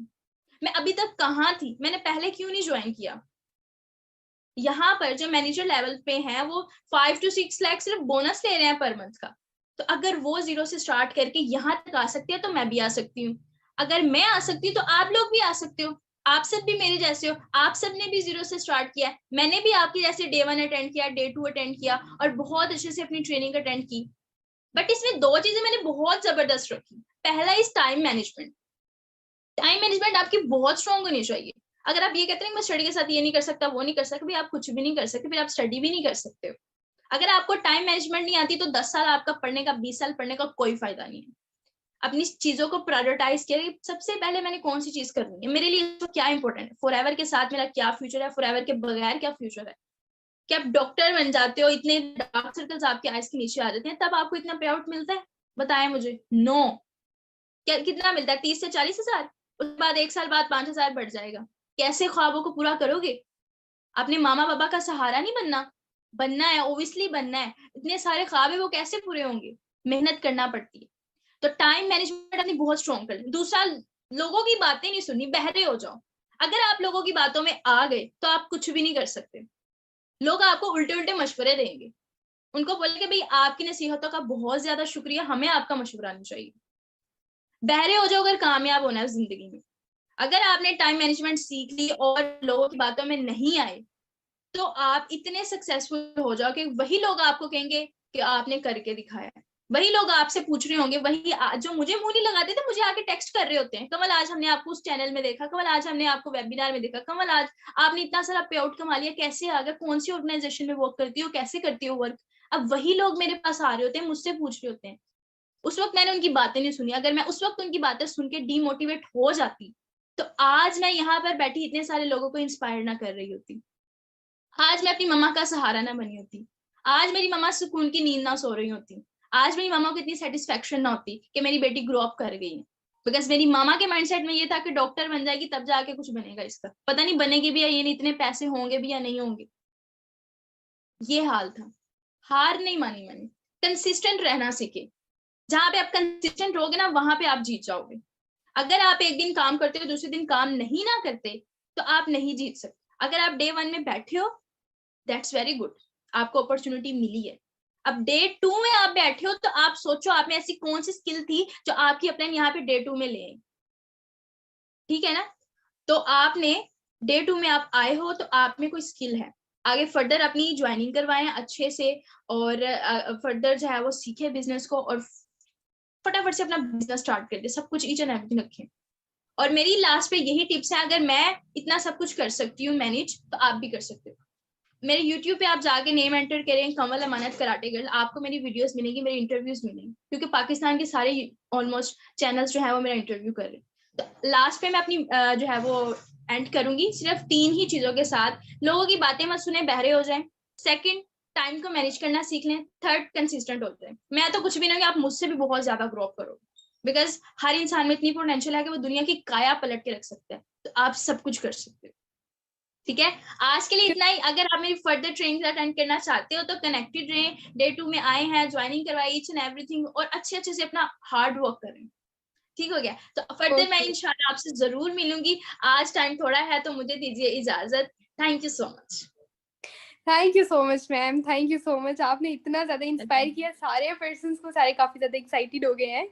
मैं अभी तक कहाँ थी, मैंने पहले क्यों नहीं ज्वाइन किया। यहाँ पर जो मैनेजर लेवल पे हैं वो 5 to 6 लाख सिर्फ बोनस ले रहे हैं पर मंथ का। तो अगर वो 0 से स्टार्ट करके यहाँ तक आ सकती है तो मैं भी आ सकती हूँ। अगर मैं आ सकती हूँ तो आप लोग भी आ सकते हो। आप सब भी मेरे जैसे हो, आप सब ने भी 0 से स्टार्ट किया। मैंने भी आपके जैसे डे 1 अटेंड किया, डे 2 अटेंड किया और बहुत अच्छे से अपनी ट्रेनिंग अटेंड की। बट इसमें 2 चीजें मैंने बहुत जबरदस्त रखी। पहला is time management. Time management आपकी बहुत स्ट्रांग होनी चाहिए। अगर आप ये कहते हैं मैं स्टडी के साथ ये नहीं कर सकता, वो नहीं कर सकता, भी आप कुछ भी नहीं कर सकते, फिर आप स्टडी भी नहीं कर सकते हो। अगर आपको टाइम मैनेजमेंट नहीं आती तो 10 साल आपका पढ़ने का, 20 साल पढ़ने का कोई फायदा नहीं है। अपनी चीजों को प्रायोरिटाइज किया, सबसे पहले मैंने कौन सी चीज करनी है, मेरे लिए तो क्या इंपॉर्टेंट है, फॉरएवर के साथ मेरा क्या फ्यूचर है, फॉरएवर के बगैर क्या फ्यूचर है। क्या आप डॉक्टर बन जाते हो, इतने डार्क सर्कल्स आपके आइज के नीचे आ जाते हैं, तब आपको इतना पे आउट मिलता है? बताएं मुझे। नो। क्या कितना मिलता है? 30 से 40 हजार। उसके बाद 1 साल बाद 5,000 बढ़ जाएगा। कैसे ख्वाबों को पूरा करोगे? अपने मामा पापा का सहारा नहीं बनना, बनना है, ओबियसली बनना है। इतने सारे ख्वाब है वो कैसे पूरे होंगे? मेहनत करना पड़ती है। तो टाइम मैनेजमेंट अपनी बहुत स्ट्रॉन्ग कर। दूसरा, लोगों की बातें नहीं सुननी, बहरे हो जाओ। अगर आप लोगों की बातों में आ गए तो आप कुछ भी नहीं कर सकते। लोग आपको उल्टे उल्टे मशवरे देंगे। उनको बोले कि भाई आपकी नसीहतों का बहुत ज्यादा शुक्रिया, हमें आपका मशवरा नहीं चाहिए। बहरे हो जाओ अगर कामयाब होना है जिंदगी में। अगर आपने टाइम मैनेजमेंट सीख ली और लोगों की बातों में नहीं आए तो आप इतने सक्सेसफुल हो जाओ कि वही लोग आपको कहेंगे कि आपने करके दिखाया है। वही लोग आपसे पूछ रहे होंगे, वही जो मुझे मुंह नहीं लगाते थे मुझे आके टेक्स्ट कर रहे होते हैं, कमल आज हमने आपको उस चैनल में देखा, कमल आज हमने आपको वेबिनार में देखा, कमल आज आपने इतना सारा पे आउट कमा लिया, कैसे आ गया, कौन सी ऑर्गेनाइजेशन में वर्क करती हो, कैसे करती हो वर्क। अब वही लोग मेरे पास आ रहे होते हैं, मुझसे पूछ रहे होते हैं। उस वक्त मैंने उनकी बातें नहीं सुनी। अगर मैं उस वक्त उनकी बातें सुन के डीमोटिवेट हो जाती तो आज मैं यहाँ पर बैठी इतने सारे लोगों को इंस्पायर ना कर रही होती। आज मैं अपनी मम्मा का सहारा ना बनी होती। आज मेरी मम्मा सुकून की नींद ना सो रही होती। आज मेरी मम्मा को इतनी सेटिस्फेक्शन ना होती कि मेरी बेटी ग्रो अप कर गई है। बिकॉज मेरी मामा के माइंडसेट में ये था कि डॉक्टर बन जाएगी तब जाके कुछ बनेगा इसका, पता नहीं बनेगी भी या ये नहीं, इतने पैसे होंगे भी या नहीं होंगे, ये हाल था। हार नहीं मानी मैंने, कंसिस्टेंट रहना सीखे। जहां पे आप कंसिस्टेंट रहोगे ना वहां पे आप जीत जाओगे। अगर आप एक दिन काम करते हो दूसरे दिन काम नहीं ना करते तो आप नहीं जीत सकते। अगर आप डे 1 में बैठे हो दैट्स वेरी गुड, आपको अपॉर्चुनिटी मिली है। अब डे 2 में आप बैठे हो तो आप सोचो आप में ऐसी कौन सी स्किल थी जो आपकी अपने यहाँ पे डे 2 में ले आई, ठीक है ना। तो आपने डे 2 में आप आए हो तो आप में कोई स्किल है, आगे फर्दर अपनी ज्वाइनिंग करवाएं अच्छे से और फर्दर जो है वो सीखे बिजनेस को और फटाफट से अपना बिजनेस स्टार्ट कर दे, सब कुछ ईच एंड एवरीथिंग रखें। और मेरी लास्ट पे यही टिप्स है, अगर मैं इतना सब कुछ कर सकती हूँ मैनेज तो आप भी कर सकते हो। मेरे YouTube पे आप जाके नेम एंटर करें कमल अमानत कराटे गर्ल, आपको मेरी वीडियोस मिलेंगी, मेरी इंटरव्यूज मिलेंगी, क्योंकि पाकिस्तान के सारे ऑलमोस्ट चैनल्स जो है वो मेरा इंटरव्यू कर रहे हैं। तो लास्ट पे मैं अपनी जो है वो एंड करूंगी सिर्फ 3 ही चीजों के साथ। लोगों की बातें मत सुने, बहरे हो जाएं। सेकंड, टाइम को मैनेज करना सीख लें। थर्ड, कंसिस्टेंट होते हैं। मैं तो कुछ भी नहीं, आप मुझसे भी बहुत ज्यादा ग्रो अप करोगे, बिकॉज हर इंसान में इतनी पोटेंशियल है कि वो दुनिया की काया पलट के रख सकता है। तो आप सब कुछ कर सकते हो, ठीक है। आज के लिए इतना ही। अगर आप मेरी फर्दर ट्रेनिंग अटेंड करना चाहते हो तो कनेक्टेड रहें। डे 2 में आए हैं, ज्वाइनिंग करवाई ईच एंड एवरीथिंग, और अच्छे से अपना हार्ड वर्क करें, ठीक हो गया। तो फर्दर मैं इंशाल्लाह आपसे जरूर मिलूंगी। आज टाइम थोड़ा है तो मुझे दीजिए इजाजत। Thank you so much. Thank you so much ma'am, thank you so much. आपने इतना ज्यादा इंस्पायर किया, सारे पर्सन्स को, सारे काफी ज्यादा एक्साइटेड हो गए हैं,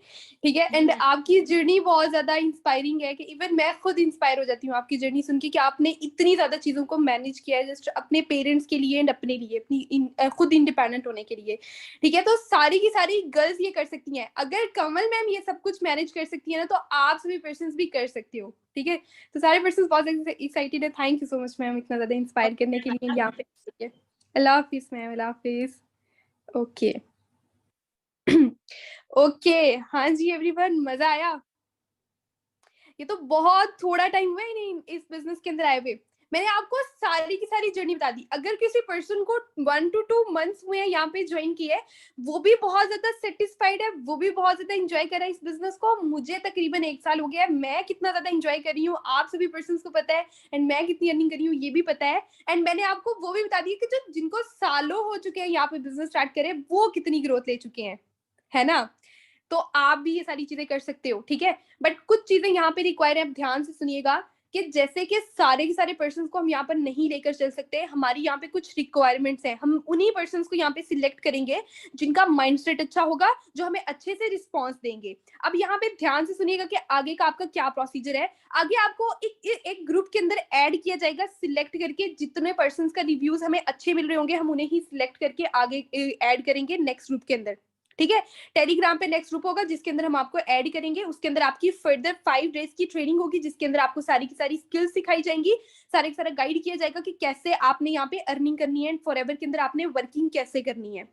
ठीक है। एंड आपकी जर्नी बहुत ज्यादा इंस्पायरिंग है कि इवन मैं खुद इंस्पायर हो जाती हूँ आपकी जर्नी सुन के, कि आपने इतनी ज्यादा चीजों को मैनेज किया है जस्ट अपने पेरेंट्स के लिए एंड अपने लिए, अपनी खुद इंडिपेंडेंट होने के लिए, ठीक है। तो सारी की सारी गर्ल्स ये कर सकती हैं। अगर कमल मैम ये सब कुछ मैनेज कर सकती है ना, तो आप सभी पर्सन्स भी कर सकते हो, ठीक है। तो सारे पर्सन बहुत एक्साइटेड है। Thank you so much ma'am इतना ज्यादा इंस्पायर करने के लिए यहाँ पे। अल्लाह हाफिज मैम, अल्लाह हाफिज। ओके ओके, हाँ जी एवरीवन, मजा आया। ये तो बहुत थोड़ा टाइम हुआ है नहीं इस बिजनेस के अंदर आए हुए। मैंने आपको सारी की सारी जर्नी बता दी। अगर किसी पर्सन को 1 to 2 मंथ्स हुए हैं यहाँ पे ज्वाइन किए, वो भी बहुत ज्यादा सेटिस्फाइड है, वो भी बहुत ज्यादा एंजॉय कर रहा है इस बिजनेस को। मुझे तकरीबन 1 साल हो गया है, मैं कितना ज्यादा एंजॉय कर रही हूँ आप सभी पर्सन को पता है, एंड मैं कितनी अर्निंग कर रही हूँ ये भी पता है। एंड मैंने आपको वो भी बता दिया कि जो जिनको सालों हो चुके हैं यहाँ पे बिजनेस स्टार्ट करे, वो कितनी ग्रोथ ले चुके हैं, है ना। तो आप भी ये सारी चीजें कर सकते हो, ठीक है। बट कुछ चीजें यहाँ पे रिक्वायर है, आप ध्यान से सुनिएगा, कि जैसे कि सारे के सारे पर्सन्स को हम यहाँ पर नहीं लेकर चल सकते। हमारी यहाँ पे कुछ रिक्वायरमेंट्स हैं, हम उन्हीं पर्सन्स को यहाँ पे सिलेक्ट करेंगे जिनका माइंडसेट अच्छा होगा, जो हमें अच्छे से रिस्पॉन्स देंगे। अब यहाँ पे ध्यान से सुनिएगा कि आगे का आपका क्या प्रोसीजर है। आगे आपको एक ग्रुप के अंदर ऐड किया जाएगा, सिलेक्ट करके जितने पर्सन्स का रिव्यूज हमें अच्छे मिल रहे होंगे, हम उन्हें ही सिलेक्ट करके आगे ऐड करेंगे नेक्स्ट ग्रुप के अंदर, ठीक है। टेलीग्राम पे नेक्स्ट ग्रुप होगा जिसके अंदर हम आपको ऐड करेंगे। उसके अंदर आपकी फर्दर 5 डेज की ट्रेनिंग होगी, जिसके अंदर आपको सारी की सारी स्किल्स सिखाई जाएंगी, सारे का सारा गाइड किया जाएगा कि कैसे आपने यहाँ पे अर्निंग करनी है, एंड फॉरएवर के अंदर आपने वर्किंग कैसे करनी है,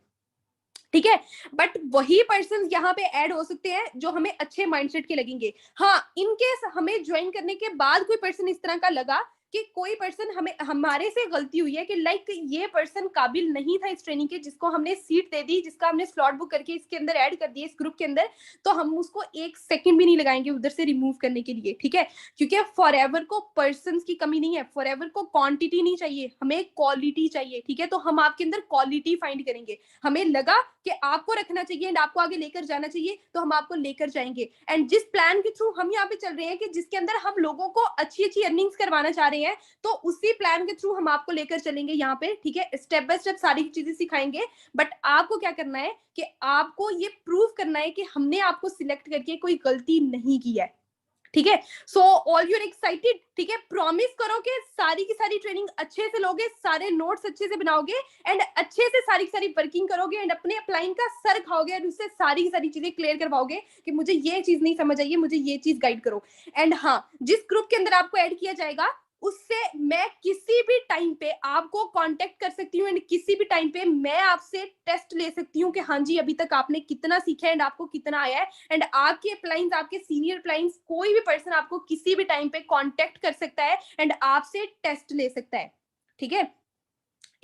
ठीक है। बट वही पर्सन यहाँ पे ऐड हो सकते हैं जो हमें अच्छे माइंडसेट के लगेंगे। हाँ, इनकेस हमें ज्वाइन करने के बाद कोई पर्सन इस तरह का लगा कि कोई पर्सन हमारे से गलती हुई है कि लाइक ये पर्सन काबिल नहीं था इस ट्रेनिंग के, जिसको हमने सीट दे दी, जिसका हमने स्लॉट बुक करके इसके अंदर ऐड कर दिया इस ग्रुप के अंदर, तो हम उसको 1 सेकंड भी नहीं लगाएंगे उधर से रिमूव करने के लिए, ठीक है। क्योंकि फॉरएवर को पर्संस की कमी नहीं है, फॉरएवर को क्वांटिटी नहीं चाहिए, हमें क्वालिटी चाहिए, ठीक है। तो हम आपके अंदर क्वालिटी फाइंड करेंगे। हमें लगा कि आपको रखना चाहिए एंड आपको आगे लेकर जाना चाहिए, तो हम आपको लेकर जाएंगे। एंड जिस प्लान के थ्रू हम यहाँ पे चल रहे हैं कि जिसके अंदर हम लोगों को अच्छी अच्छी अर्निंग्स करवाना चाह रहे हैं, तो उसी प्लान के थ्रू हम आपको लेकर चलेंगे यहाँ पे, ठीक है। स्टेप बाय स्टेप सारी चीजें सिखाएंगे। बट आपको क्या करना है कि आपको ये प्रूव करना है कि हमने आपको सिलेक्ट करके कोई गलती नहीं की है, ठीक है। सो ऑल यूर एक्साइटेड, ठीक है। प्रॉमिस करो कि सारी की सारी ट्रेनिंग अच्छे से लोगे, सारे नोट्स अच्छे से बनाओगे एंड अच्छे से सारी की सारी वर्किंग करोगे एंड अपने अपलाइन का सर खाओगे और उससे सारी की सारी चीजें क्लियर करवाओगे कि मुझे ये चीज नहीं समझ आई है, मुझे ये चीज गाइड करो। एंड हाँ, जिस ग्रुप के अंदर आपको ऐड किया जाएगा उससे मैं किसी भी टाइम पे आपको कांटेक्ट कर सकती हूँ एंड किसी भी टाइम पे मैं आपसे टेस्ट ले सकती हूँ कि हाँ जी अभी तक आपने कितना सीखा है एंड आपको कितना आया है। एंड आपके अप्लाइंस, आपके सीनियर अप्लाइंस, कोई भी पर्सन आपको किसी भी टाइम पे कांटेक्ट कर सकता है एंड आपसे टेस्ट ले सकता है, ठीक है।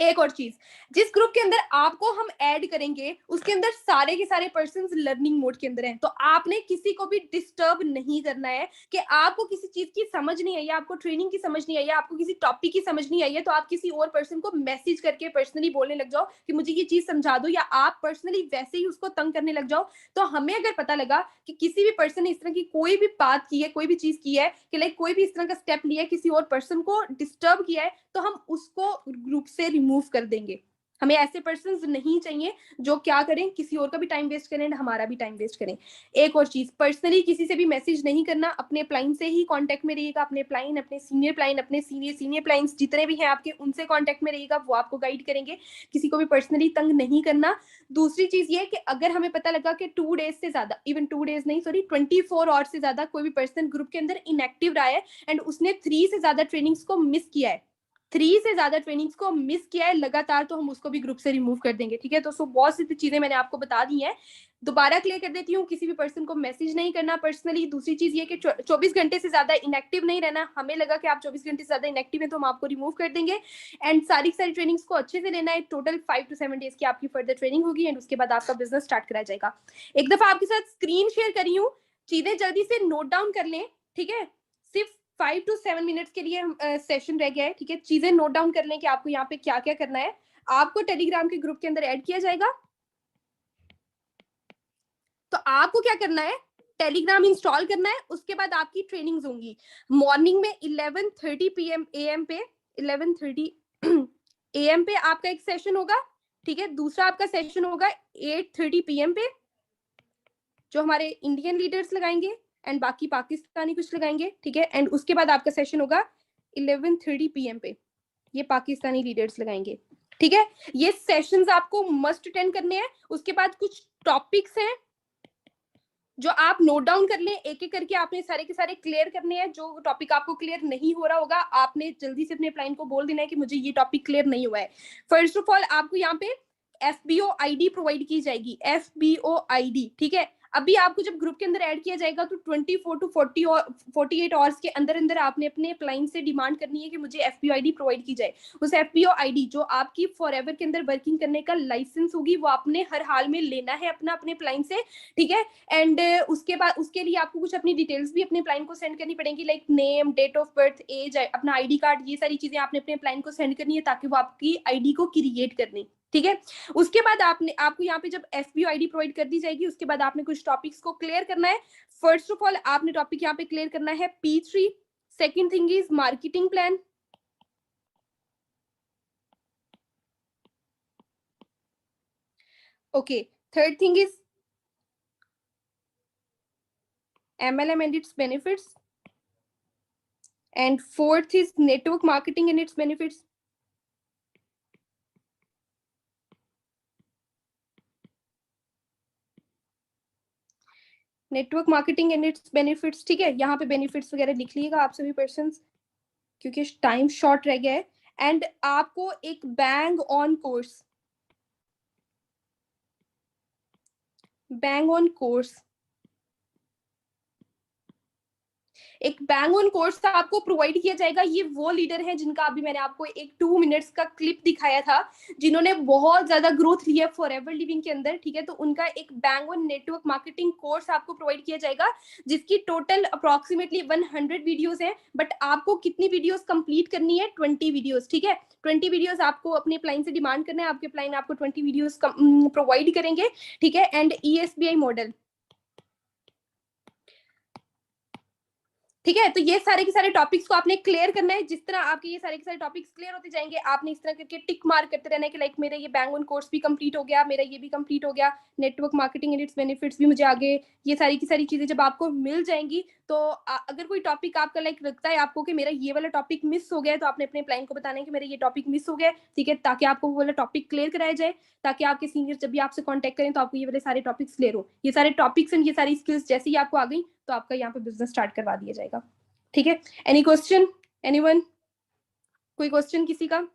एक और चीज, जिस ग्रुप के अंदर आपको हम ऐड करेंगे उसके अंदर सारे के सारे पर्सन्स लर्निंग मोड के अंदर हैं, तो आपने किसी को भी डिस्टर्ब नहीं करना है कि आपको किसी चीज की समझ नहीं आई है, आपको ट्रेनिंग की समझ नहीं आई है, आपको किसी टॉपिक की समझ नहीं आई है, तो आप किसी और पर्सन को मैसेज करके पर्सनली बोलने लग जाओ कि मुझे ये चीज समझा दो, या आप पर्सनली वैसे ही उसको तंग करने लग जाओ। तो हमें अगर पता लगा कि किसी भी पर्सन ने इस तरह की कोई भी बात की है, कोई भी चीज की है कि लाइक कोई भी इस तरह का स्टेप लिया है, किसी और पर्सन को डिस्टर्ब किया है, तो हम उसको ग्रुप से रिमूव कर देंगे। हमें ऐसे पर्सन्स नहीं चाहिए जो क्या करें, किसी और का भी टाइम वेस्ट करें, हमारा भी टाइम वेस्ट करें। एक और चीज, पर्सनली किसी से भी मैसेज नहीं करना, अपने प्लाइन से ही कांटेक्ट में रहिएगा। अपने प्लाइन, अपने सीनियर प्लाइन, अपने सीनियर प्लाइंस जितने भी हैं आपके, उनसे कांटेक्ट में रहिएगा, वो आपको गाइड करेंगे। किसी को भी पर्सनली तंग नहीं करना। दूसरी चीज ये कि अगर हमें पता लगा कि 2 डेज से ज्यादा, इवन 2 डेज नहीं, सॉरी 24 आवर से ज्यादा कोई भी पर्सन ग्रुप के अंदर इनएक्टिव रहा है एंड उसने 3 से ज्यादा ट्रेनिंग्स को मिस किया है, 3 से ज्यादा ट्रेनिंग्स को मिस किया है लगातार, तो हम उसको भी ग्रुप से रिमूव कर देंगे। ठीक है, तो बहुत सी चीजें मैंने आपको बता दी हैं, दोबारा क्लियर कर देती हूँ। किसी भी पर्सन को मैसेज नहीं करना पर्सनली। दूसरी चीज ये कि 24 घंटे से ज्यादा इनएक्टिव नहीं रहना। हमें लगा कि आप 24 घंटे से ज्यादा इनएक्टिव है तो हम आपको रिमूव कर देंगे। एंड सारी ट्रेनिंग्स को अच्छे से लेना है। टोटल 5 to 7 डेज की आपकी फर्दर ट्रेनिंग होगी एंड उसके बाद आपका बिजनेस स्टार्ट कराया जाएगा। एक दफा आपके साथ स्क्रीन शेयर करी हूँ, चीजें जल्दी से नोट डाउन कर लें। ठीक है, सिर्फ 5 to 7 मिनट्स के लिए सेशन रह गया है। ठीक है, चीजें नोट डाउन कर लें कि आपको यहाँ पे क्या क्या करना है। आपको टेलीग्राम के ग्रुप के अंदर ऐड किया जाएगा, तो आपको क्या करना है, टेलीग्राम इंस्टॉल करना है। उसके बाद आपकी ट्रेनिंग्स होंगी मॉर्निंग में 11:30 PM AM पे, 11:30 AM पे आपका एक सेशन होगा। ठीक है, दूसरा आपका सेशन होगा 8:30 PM पे, जो हमारे इंडियन लीडर्स लगाएंगे एंड बाकी पाकिस्तानी कुछ लगाएंगे। ठीक है, एंड उसके बाद आपका सेशन होगा 11:30 PM पे, ये पाकिस्तानी लीडर्स लगाएंगे। ठीक है, ये सेशंस आपको मस्ट अटेंड करने हैं। उसके बाद कुछ टॉपिक्स हैं जो आप नोट डाउन कर लें, एक एक करके आपने सारे के सारे क्लियर करने हैं। जो टॉपिक आपको क्लियर नहीं हो रहा होगा, आपने जल्दी से अपने क्लाइंट को बोल देना है कि मुझे ये टॉपिक क्लियर नहीं हुआ है। फर्स्ट ऑफ ऑल आपको यहाँ पे FBO ID प्रोवाइड की जाएगी, FBO ID। ठीक है, अभी आपको जब ग्रुप के अंदर ऐड किया जाएगा तो 24 to 48 आवर्स के अंदर अंदर आपने अपने क्लाइंट से डिमांड करनी है कि मुझे FBO ID प्रोवाइड की जाए। उस FBO ID जो आपकी फॉरएवर के अंदर वर्किंग करने का लाइसेंस होगी, वो आपने हर हाल में लेना है अपना अपने क्लाइंट से। ठीक है, एंड उसके बाद उसके लिए आपको कुछ अपनी डिटेल्स भी अपने क्लाइंट को सेंड करनी पड़ेंगी, like name, date of birth, age, अपना ID कार्ड, ये सारी चीजें आपने अपने क्लाइंट को सेंड करनी है ताकि वो आपकी ID को क्रिएट करनी। ठीक है, उसके बाद आपको यहाँ पे जब FBO ID प्रोवाइड कर दी जाएगी, उसके बाद आपने कुछ टॉपिक्स को क्लियर करना है। फर्स्ट ऑफ ऑल आपने टॉपिक यहाँ पे क्लियर करना है P3। Second thing is marketing plan. Okay, third thing is MLM and its benefits, and fourth is network marketing and its benefits. Network marketing and it's benefits. ठीक है, यहाँ पे benefits वगैरह लिख लीजिएगा आप सभी पर्सन्स, क्योंकि टाइम शॉर्ट रह गया है। एंड आपको एक बैंग ऑन कोर्स एक बैंग ऑन कोर्स आपको प्रोवाइड किया जाएगा। ये वो लीडर हैं जिनका अभी मैंने आपको एक 2 मिनट्स का क्लिप दिखाया था, जिन्होंने बहुत ज्यादा ग्रोथ लिया फॉरएवर लिविंग के अंदर। ठीक है, तो उनका एक bang on network marketing course आपको प्रोवाइड किया जाएगा, जिसकी टोटल अप्रोक्सीमेटली 100 वीडियोस है। बट आपको कितनी वीडियोस कंप्लीट करनी है? 20 वीडियोस। ठीक है, 20 वीडियोस आपको अपने क्लाइंट से डिमांड करना है, आपके क्लाइंट आपको 20 वीडियोस प्रोवाइड करेंगे। ठीक है, एंड ESBI मॉडल। ठीक है, तो ये सारे के सारे टॉपिक्स को आपने क्लियर करना है। जिस तरह आपके ये सारे के सारे टॉपिक्स क्लियर होते जाएंगे, आपने इस तरह करके टिक मार्क करते रहना है कि लाइक मेरा ये बैंग ऑन कोर्स भी कंप्लीट हो गया, मेरा ये भी कंप्लीट हो गया, network marketing and it's benefits भी मुझे आगे। ये सारी की सारी चीजें जब आपको मिल जाएंगी, तो अगर कोई टॉपिक आपका लाइक लगता है आपको कि मेरा ये वाला टॉपिक मिस हो गया है, तो आपने अपने क्लाइंट को बताना है कि मेरा ये टॉपिक मिस हो गया। ठीक है, ताकि आपको वो वाला टॉपिक क्लियर कराया जाए, ताकि आपके सीनियर जब भी आपसे कॉन्टेक्ट करें तो आपको ये वाले सारे टॉपिक्स क्लियर हो। ये सारे टॉपिक्स एंड ये सारी स्किल्स जैसे ही आपको आ गई तो आपका यहाँ पे बिजनेस स्टार्ट करवा दिया जाएगा। ठीक है, एनी क्वेश्चन? एनीवन? कोई क्वेश्चन किसी का?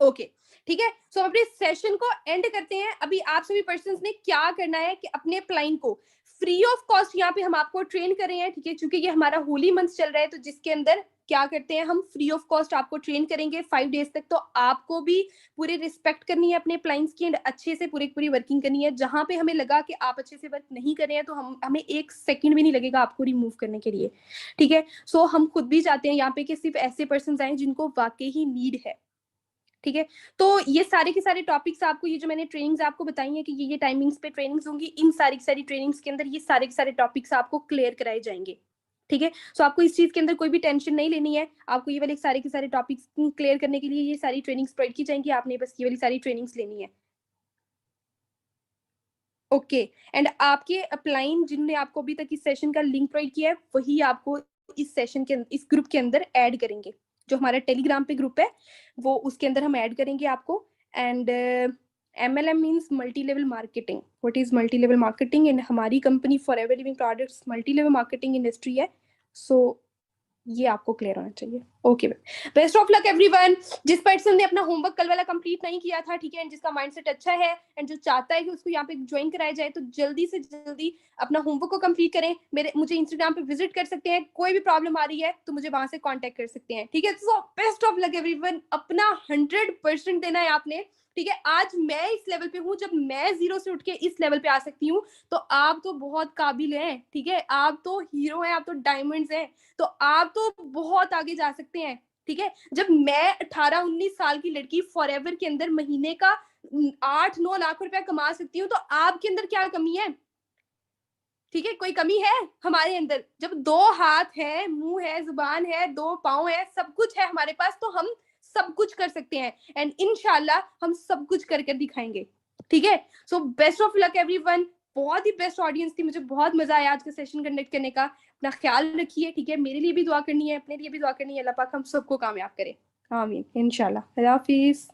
ओके, ठीक है, सो अपने सेशन को एंड करते हैं। अभी आप सभी पर्सन्स ने क्या करना है कि अपने क्लाइंट को फ्री ऑफ कॉस्ट यहाँ पे हम आपको ट्रेन कर रहे हैं, ठीक है, क्योंकि ये हमारा होली मंथ चल रहा है, तो जिसके अंदर क्या करते हैं हम फ्री ऑफ कॉस्ट आपको ट्रेन करेंगे 5 डेज तक। तो आपको भी पूरी रिस्पेक्ट करनी है अपने क्लाइंट्स की एंड अच्छे से पूरी वर्किंग करनी है। जहां पे हमें लगा कि आप अच्छे से वर्क नहीं कर रहे हैं तो हमें 1 सेकंड भी नहीं लगेगा आपको रिमूव करने के लिए, ठीक है। सो हम खुद भी चाहते हैं यहाँ पे कि सिर्फ ऐसे पर्सन आए जिनको वाकई ही नीड है, ठीक है। तो ये सारे के सारे टॉपिक्स आपको, ये जो मैंने ट्रेनिंग्स आपको बताई हैं कि ये टाइमिंग्स पे ट्रेनिंग्स होंगी, इन सारी की सारी ट्रेनिंग्स के अंदर ये सारे के सारे टॉपिक्स आपको क्लियर कराए जाएंगे, ठीक है। सो आपको इस चीज के अंदर कोई भी टेंशन नहीं लेनी है। आपको ये वाले सारे के सारे टॉपिक्स क्लियर करने के लिए ये सारी ट्रेनिंग्स प्रोवाइड की जाएंगी, आपने बस ये वाली सारी ट्रेनिंग्स लेनी है, ओके। एंड आपके अपलाइन जिनने आपको अभी तक इस सेशन का लिंक प्रोवाइड किया है वही आपको इस सेशन के इस ग्रुप के अंदर ऐड करेंगे। जो हमारा टेलीग्राम पे ग्रुप है वो उसके अंदर हम ऐड करेंगे आपको। And MLM means multi level marketing. What is multi level marketing? And हमारी company forever living products multi level marketing industry है। सो ये आपको क्लियर होना चाहिए, okay. Best of luck everyone. जिस पर्सन ने अपना होमवर्क कल वाला कंप्लीट नहीं किया था, ठीक है, एंड जिसका माइंडसेट अच्छा है एंड जो चाहता है कि उसको यहाँ पे ज्वाइन कराया जाए, तो जल्दी से जल्दी अपना होमवर्क को कंप्लीट करें। मुझे इंस्टाग्राम पे विजिट कर सकते हैं, कोई भी प्रॉब्लम आ रही है तो मुझे वहां से कांटेक्ट कर सकते हैं, ठीक है। So best of luck everyone. अपना 100% देना है आपने, ठीक है। आज मैं इस लेवल पे हूँ, जब मैं 0 से उठ के इस लेवल पे आ सकती हूँ तो आप तो बहुत काबिल हैं, ठीक है। आप तो हीरो हैं, आप तो डायमंड्स हैं, तो आप तो बहुत आगे जा सकते हैं, ठीक है। जब मैं 18-19 साल की लड़की फॉरएवर के अंदर महीने का 8-9 लाख रुपया कमा सकती हूँ, तो आपके अंदर क्या कमी है, ठीक है। कोई कमी है हमारे अंदर? जब 2 हाथ है, मुंह है, जुबान है, 2 पाँव है, सब कुछ है हमारे पास, तो हम सब कुछ कर सकते हैं एंड इंशाल्लाह हम सब कुछ करके दिखाएंगे, ठीक है। So best of luck everyone. बहुत ही बेस्ट ऑडियंस थी, मुझे बहुत मजा आया आज का सेशन कंडक्ट करने का। अपना ख्याल रखिए, ठीक है। मेरे लिए भी दुआ करनी है, अपने लिए भी दुआ करनी है। अल्लाह पाक हम सबको कामयाब करे, आमीन इंशाल्लाह। अल्लाह हाफिज।